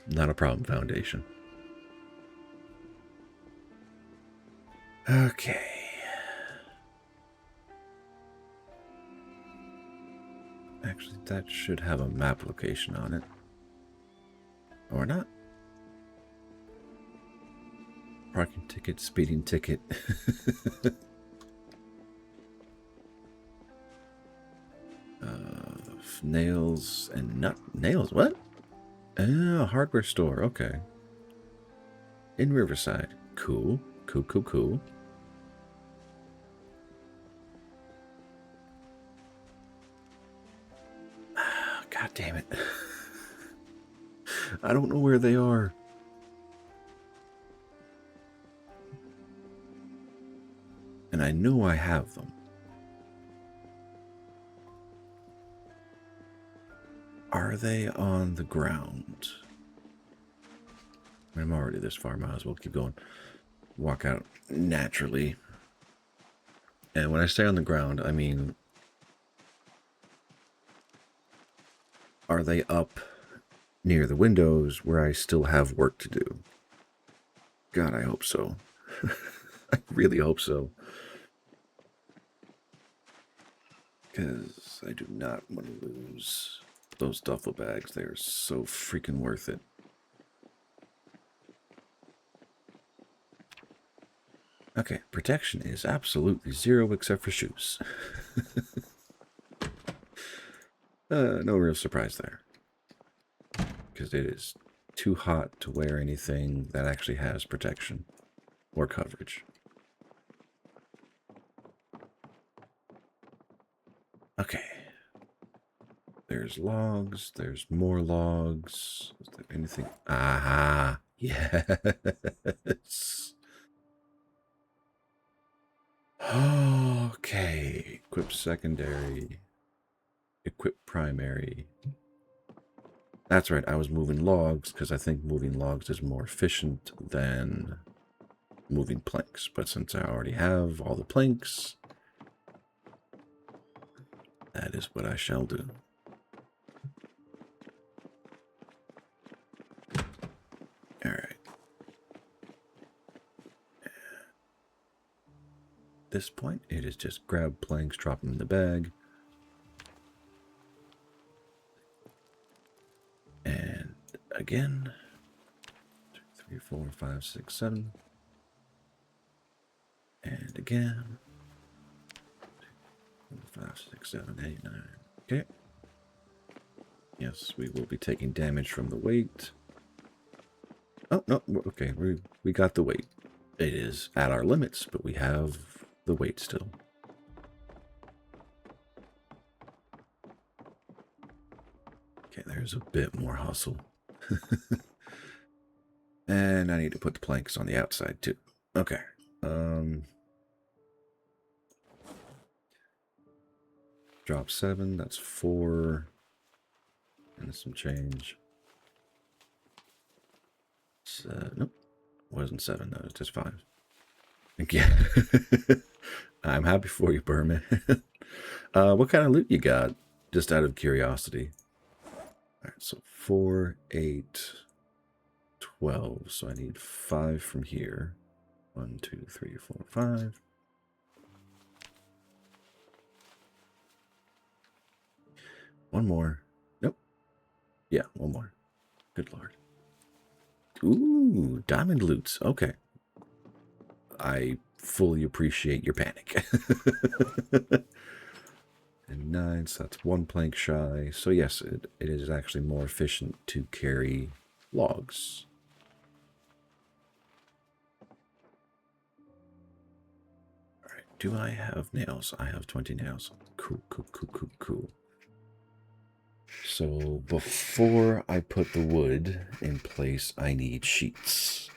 Not a problem, Foundation. Okay. Actually, that should have a map location on it. Or not. Parking ticket, speeding ticket. Nails and nut. Nails, what? Hardware store, okay. In Riverside. Cool. Cool, cool, cool. God damn it. I don't know where they are. And I know I have them. Are they on the ground? I'm already this far, might as well keep going. Walk out naturally. And when I say on the ground, I mean... Are they up near the windows where I still have work to do? God, I hope so. I really hope so. Because I do not want to lose those duffel bags. They are so freaking worth it. Okay, protection is absolutely zero except for shoes. No real surprise there. Because it is too hot to wear anything that actually has protection or coverage. Okay. There's logs. There's more logs. Is there anything? Aha. Yes. Okay. Equip secondary. Equip primary. That's right. I was moving logs because I think moving logs is more efficient than moving planks. But since I already have all the planks, that is what I shall do. All right. At this point, it is just grab planks, drop them in the bag. And again, 2, 3, 4, 5, 6, 7. And again, 2, 4, 5, 6, 7, 8, 9. Okay. Yes, we will be taking damage from the weight. Oh, no, okay, we got the weight. It is at our limits, but we have the weight still. Okay, there's a bit more hustle. And I need to put the planks on the outside too. Okay. Drop 7, that's 4. And some change. Nope. Wasn't 7, no, it's just 5. Yeah. I'm happy for you, Berman. What kind of loot you got? Just out of curiosity. Alright, so 4, 8, 12. So I need 5 from here. 1, 2, 3, 4, 5. One more. Nope. Yeah, one more. Good lord. Ooh, diamond loots. Okay. I fully appreciate your panic. And 9, so that's 1 plank shy. So yes, it is actually more efficient to carry logs. do I have nails? I have 20 nails. Cool, cool, cool, cool, cool. So before I put the wood in place, I need sheets.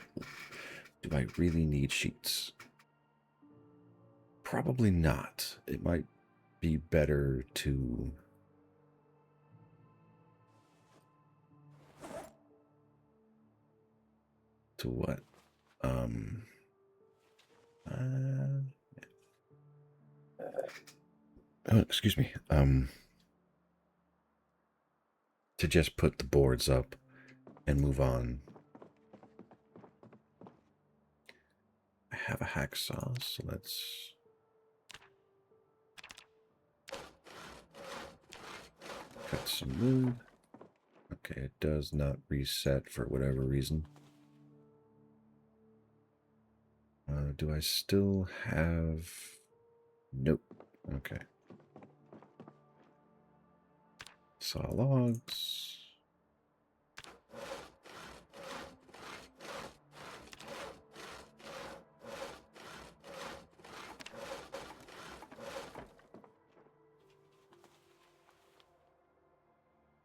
Do I really need sheets? Probably not. It might be better to... To what? Oh, excuse me. To just put the boards up and move on. I have a hacksaw, so let's... cut some wood. Okay, it does not reset for whatever reason. Do I still have... Nope. Okay. Saw logs.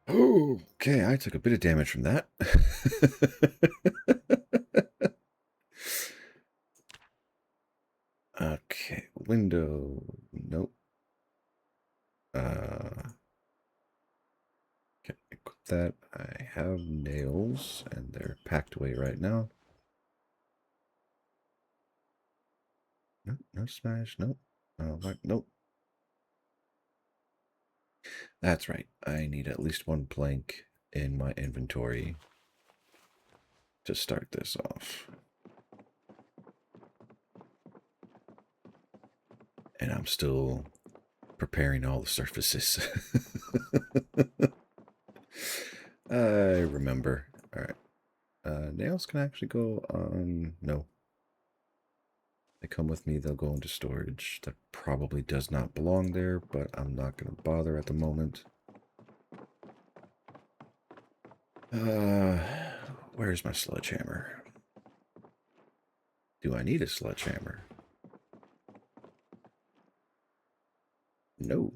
Oh, okay, I took a bit of damage from that. Okay, window. Nope. Can I equip that? I have nails, and they're packed away right now. Nope, no smash. Nope. What? Nope. That's right. I need at least one plank in my inventory to start this off. And I'm still preparing all the surfaces. I remember. All right. Nails can actually go on... No. They come with me. They'll go into storage. That probably does not belong there, but I'm not going to bother at the moment. Where's my sledgehammer? Do I need a sledgehammer? No.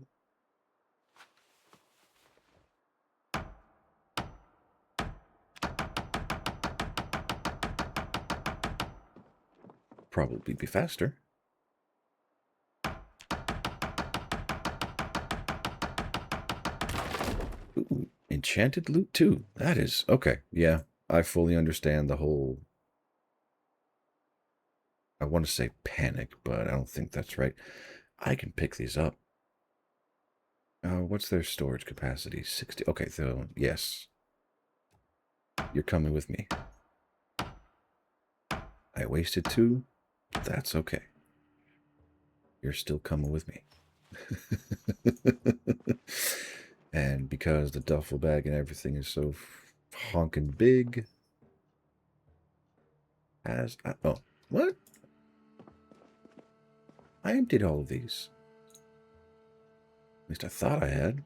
Probably be faster. Ooh, enchanted loot too. That is okay. Yeah, I fully understand the whole... I want to say panic, but I don't think that's right. I can pick these up. What's their storage capacity? 60. Okay, so yes. You're coming with me. I wasted 2. That's okay. You're still coming with me. And because the duffel bag and everything is so honking big, oh, what? I emptied all of these. At least I thought I had.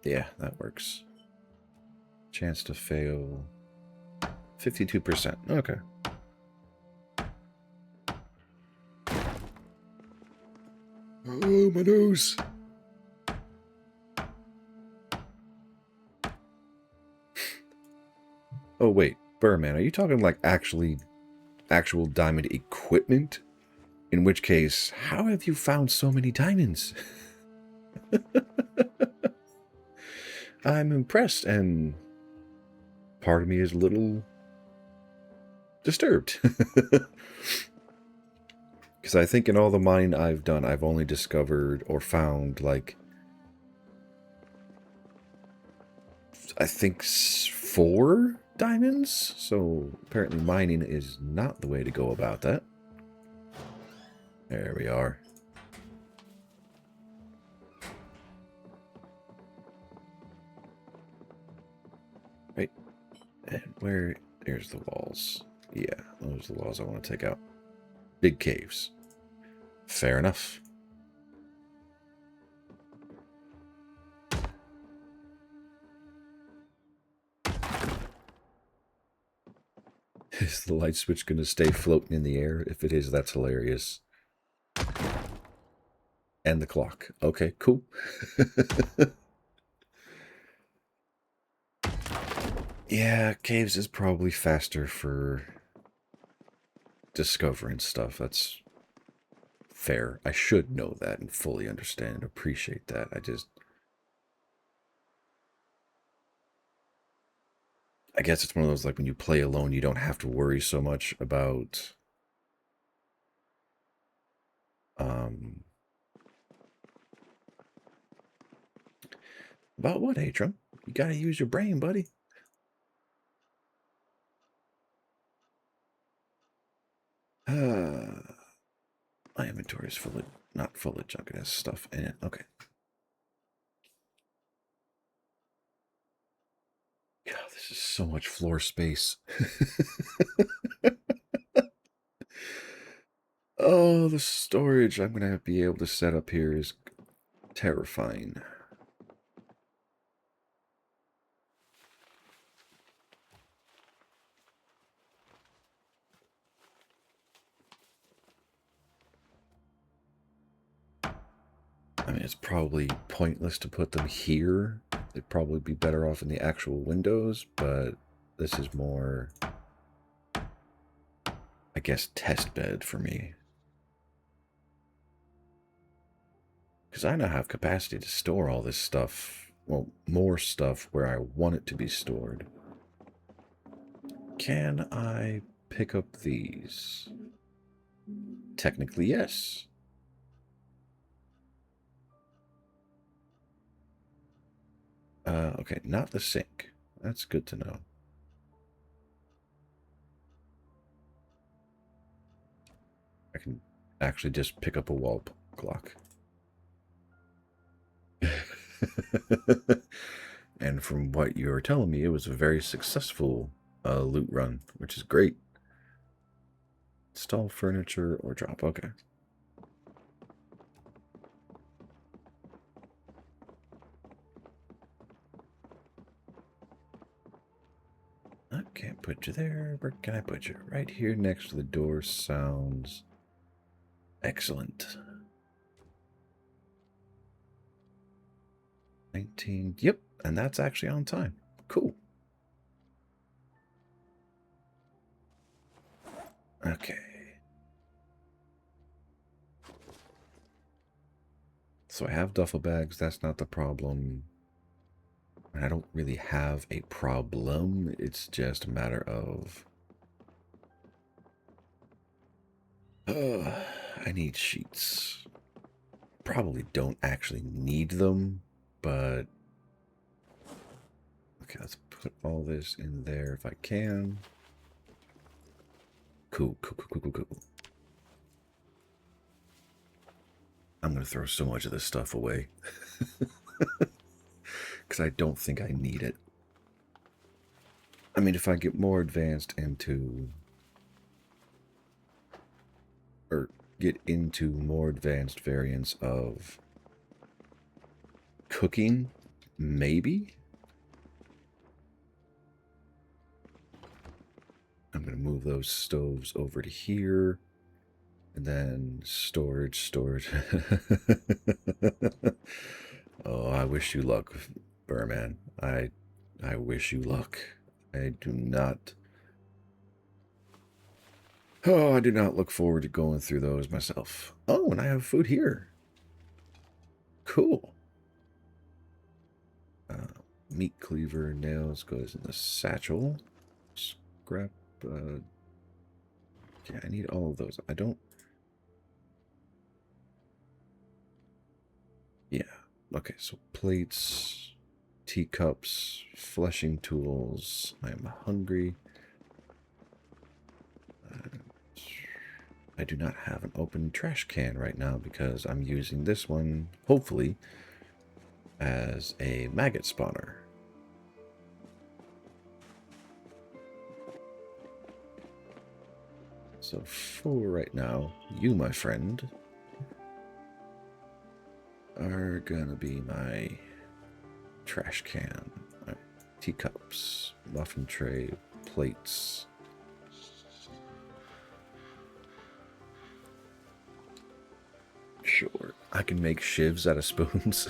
Yeah, that works. Chance to fail 52%. Okay. Oh, my nose. Oh, wait. Burman, are you talking like actual diamond equipment? In which case, how have you found so many diamonds? I'm impressed, and part of me is a little disturbed. Because I think in all the mining I've done, I've only discovered or found, like, I think 4 diamonds? So apparently mining is not the way to go about that. There we are. Right. And where... There's the walls. Yeah, those are the walls I want to take out. Big caves. Fair enough. Is the light switch going to stay floating in the air? If it is, that's hilarious. And the clock. Okay, cool. Yeah, caves is probably faster for discovering stuff. That's fair. I should know that and fully understand and appreciate that. I guess it's one of those, like, when you play alone, you don't have to worry so much about what, Atrum? You gotta use your brain, buddy. My inventory is not full of junk. It has stuff in it. Okay. God, this is so much floor space. Oh, the storage I'm going to be able to set up here is terrifying. I mean, it's probably pointless to put them here. They'd probably be better off in the actual windows, but this is more, I guess, test bed for me. Because I now have capacity to store all this stuff, well, more stuff where I want it to be stored. Can I pick up these? Technically, yes. Okay, not the sink. That's good to know. I can actually just pick up a wall clock. And from what you're telling me, it was a very successful loot run, which is great. Install furniture or drop. Okay. I can't put you there. Where can I put you? Right here next to the door sounds excellent. 19. Yep. And that's actually on time. Cool. Okay. So I have duffel bags. That's not the problem. I don't really have a problem. It's just a matter of... I need sheets. Probably don't actually need them, but... Okay, let's put all this in there if I can. Cool. I'm going to throw so much of this stuff away. Because I don't think I need it. I mean, if I get more advanced into... or get into more advanced variants of cooking, maybe? I'm going to move those stoves over to here. And then storage. Oh, I wish you luck, Burman. I wish you luck. I do not... Oh, I do not look forward to going through those myself. Oh, and I have food here. Cool. Meat cleaver, nails goes in the satchel. Scrap. Yeah, I need all of those. I don't... Yeah. Okay, so plates, teacups, fleshing tools. I am hungry. I do not have an open trash can right now because I'm using this one, hopefully, as a maggot spawner. So for right now, you, my friend, are gonna be my trash can. Teacups, muffin tray, plates. I can make shivs out of spoons.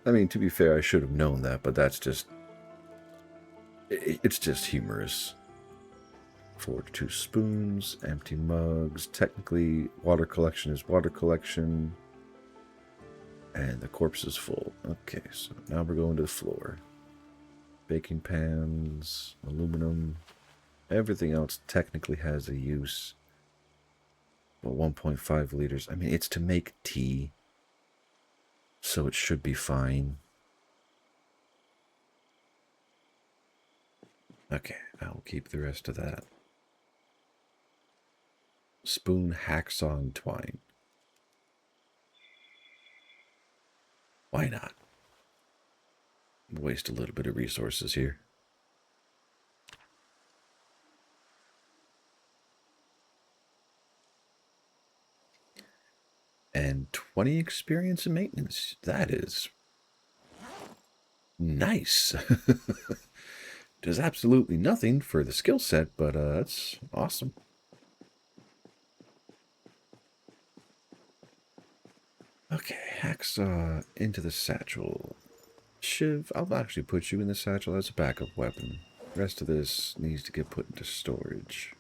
I mean, to be fair, I should have known that, but that's just... It's just humorous. 42 spoons, empty mugs. Technically, water collection is water collection. And the corpse is full. Okay, so now we're going to the floor. Baking pans, aluminum. Everything else technically has a use. But 1.5 liters. I mean, it's to make tea. So it should be fine. Okay, I'll keep the rest of that. Spoon, hacksaw, and twine. Why not? Waste a little bit of resources here. And 20 experience in maintenance. That is nice. Does absolutely nothing for the skill set, but that's awesome. Okay, hacksaw into the satchel. Shiv, I'll actually put you in the satchel as a backup weapon. The rest of this needs to get put into storage.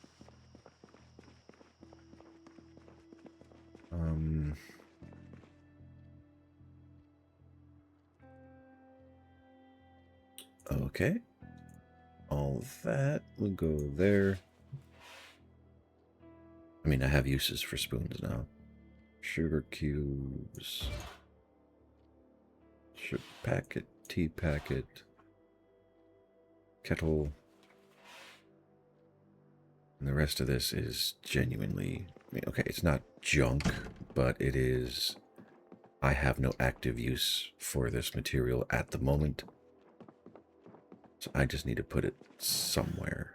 Okay. All that will go there. I mean, I have uses for spoons now. Sugar cubes. Sugar packet, tea packet. Kettle. And the rest of this is genuinely... I mean, okay, it's not junk, but it is... I have no active use for this material at the moment. So I just need to put it somewhere.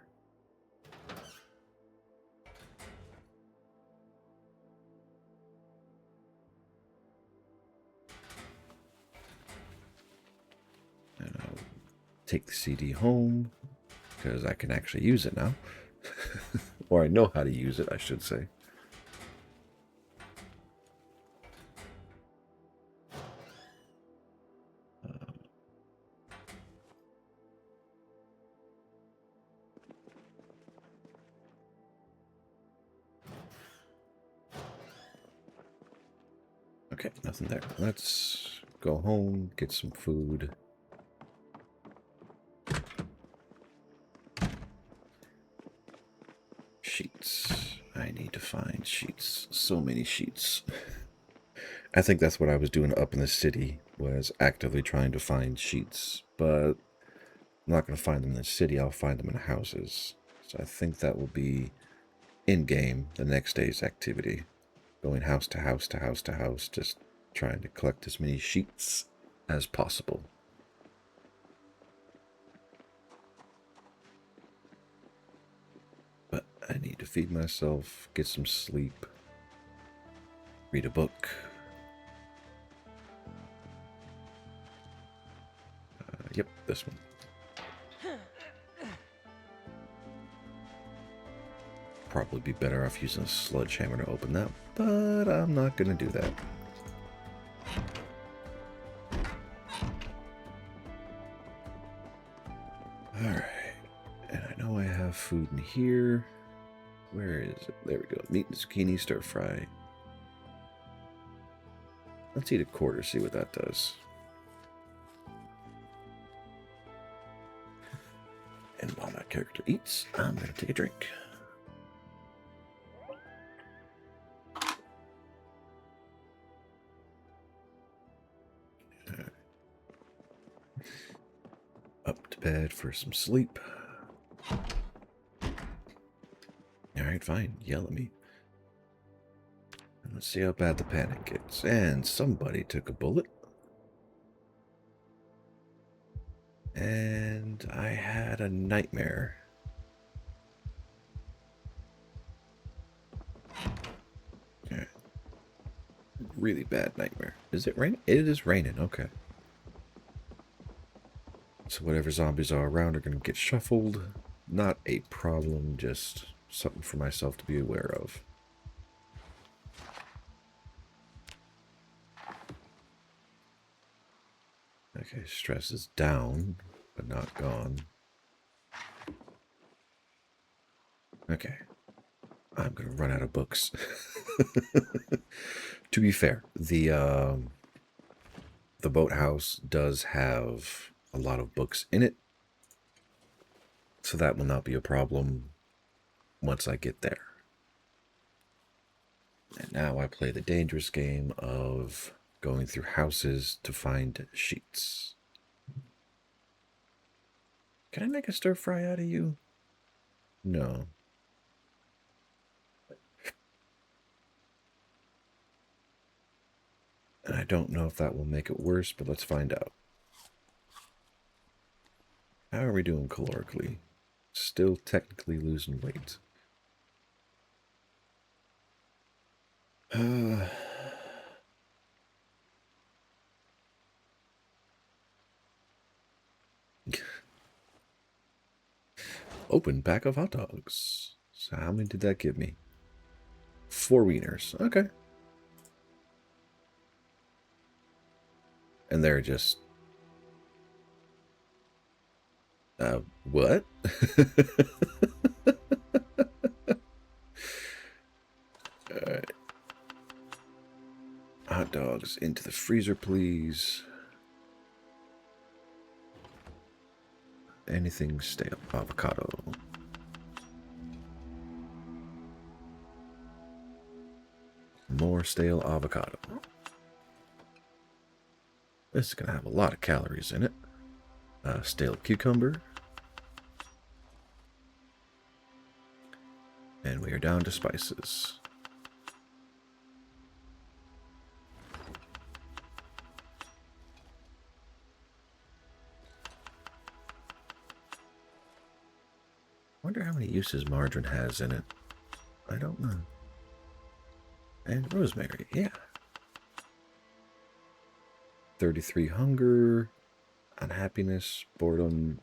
And I'll take the CD home, because I can actually use it now. Or I know how to use it, I should say. Okay, nothing there. Let's go home, get some food. Sheets. I need to find sheets. So many sheets. I think that's what I was doing up in the city, was actively trying to find sheets. But I'm not going to find them in the city, I'll find them in houses. So I think that will be in-game, the next day's activity. Going house to house to house to house, just trying to collect as many sheets as possible. But I need to feed myself, get some sleep, read a book. Yep, this one. Probably be better off using a sledgehammer to open that, but I'm not going to do that. Alright, and I know I have food in here. Where is it? There we go. Meat and zucchini stir fry. Let's eat a quarter, see what that does. And while my character eats, I'm going to take a drink. Up to bed for some sleep. Alright, fine. Yell at me. And let's see how bad the panic gets. And somebody took a bullet. And I had a nightmare. Okay. Really bad nightmare. Is it raining? It is raining, okay. So whatever zombies are around are going to get shuffled. Not a problem, just something for myself to be aware of. Okay, stress is down, but not gone. Okay. I'm going to run out of books. To be fair, the boathouse does have a lot of books in it, so that will not be a problem once I get there. And now I play the dangerous game of going through houses to find sheets. Can I make a stir fry out of you? No. And I don't know if that will make it worse, but let's find out. How are we doing calorically? Still technically losing weight. Open pack of hot dogs. So how many did that give me? 4 wieners. Okay. And they're just... what? Alright. Hot dogs into the freezer, please. Anything stale. Avocado. More stale avocado. This is going to have a lot of calories in it. Stale cucumber. And we are down to spices. I wonder how many uses margarine has in it. I don't know. And rosemary, yeah. 33 hunger, unhappiness, boredom.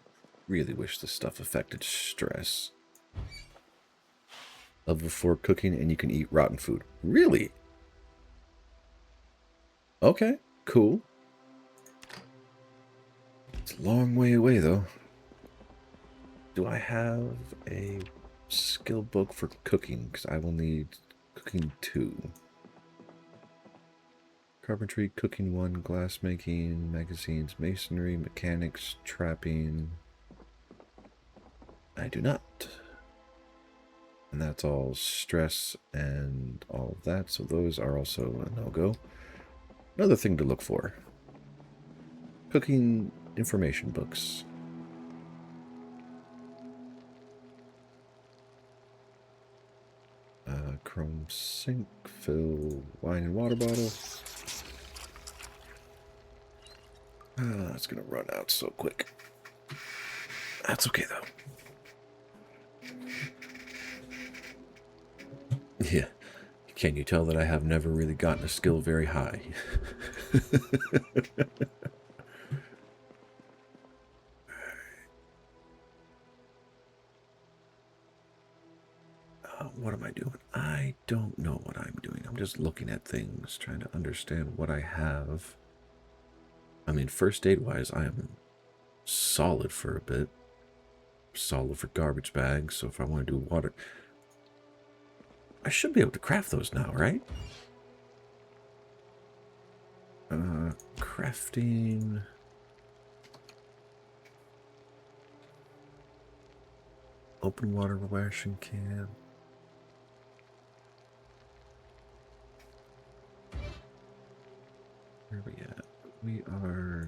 Really wish this stuff affected stress. Level 4 cooking, and you can eat rotten food. Really? Okay, cool. It's a long way away, though. Do I have a skill book for cooking? Because I will need cooking 2. Carpentry, cooking 1, glass making, magazines, masonry, mechanics, trapping. I do not. And that's all stress and all of that, so those are also a no-go. Another thing to look for. Cooking information books. Chrome sink, fill wine and water bottle. It's gonna run out so quick. That's okay though. Yeah. Can you tell that I have never really gotten a skill very high? What am I doing? I don't know what I'm doing. I'm just looking at things, trying to understand what I have. I mean, first aid wise, I am solid for a bit. Solid for garbage bags, so if I want to do water... I should be able to craft those now, right? Crafting... Open water ration can... Where are we at? We are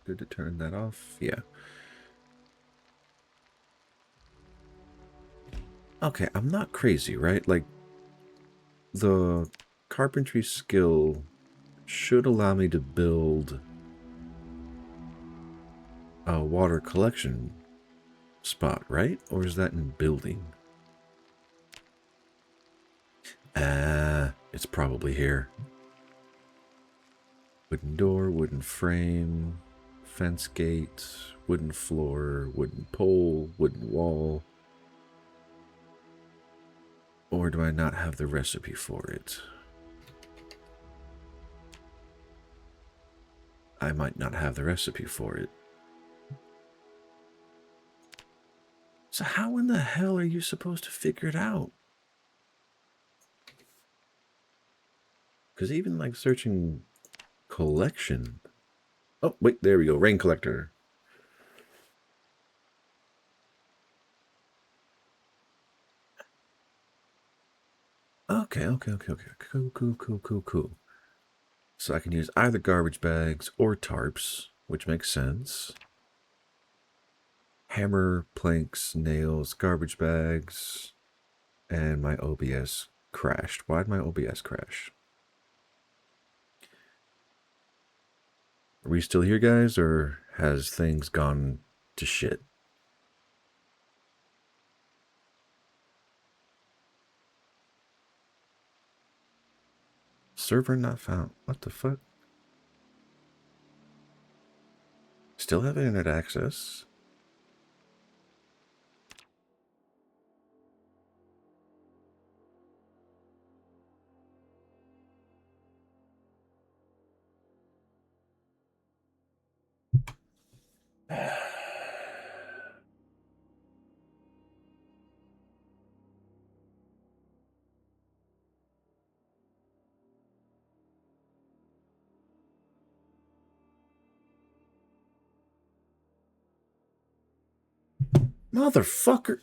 good to turn that off. Yeah. Okay, I'm not crazy, right? Like, the carpentry skill should allow me to build a water collection spot, right? Or is that in building? It's probably here. Wooden door, wooden frame, fence gate, wooden floor, wooden pole, wooden wall. Or do I not have the recipe for it? I might not have the recipe for it. So how in the hell are you supposed to figure it out? Because even like searching collection. Oh, wait, there we go. Rain collector. Okay. Cool. So I can use either garbage bags or tarps, which makes sense. Hammer, planks, nails, garbage bags, and my OBS crashed. Why'd my OBS crash? Are we still here, guys, or has things gone to shit? Server not found. What the fuck? Still have internet access? Motherfucker.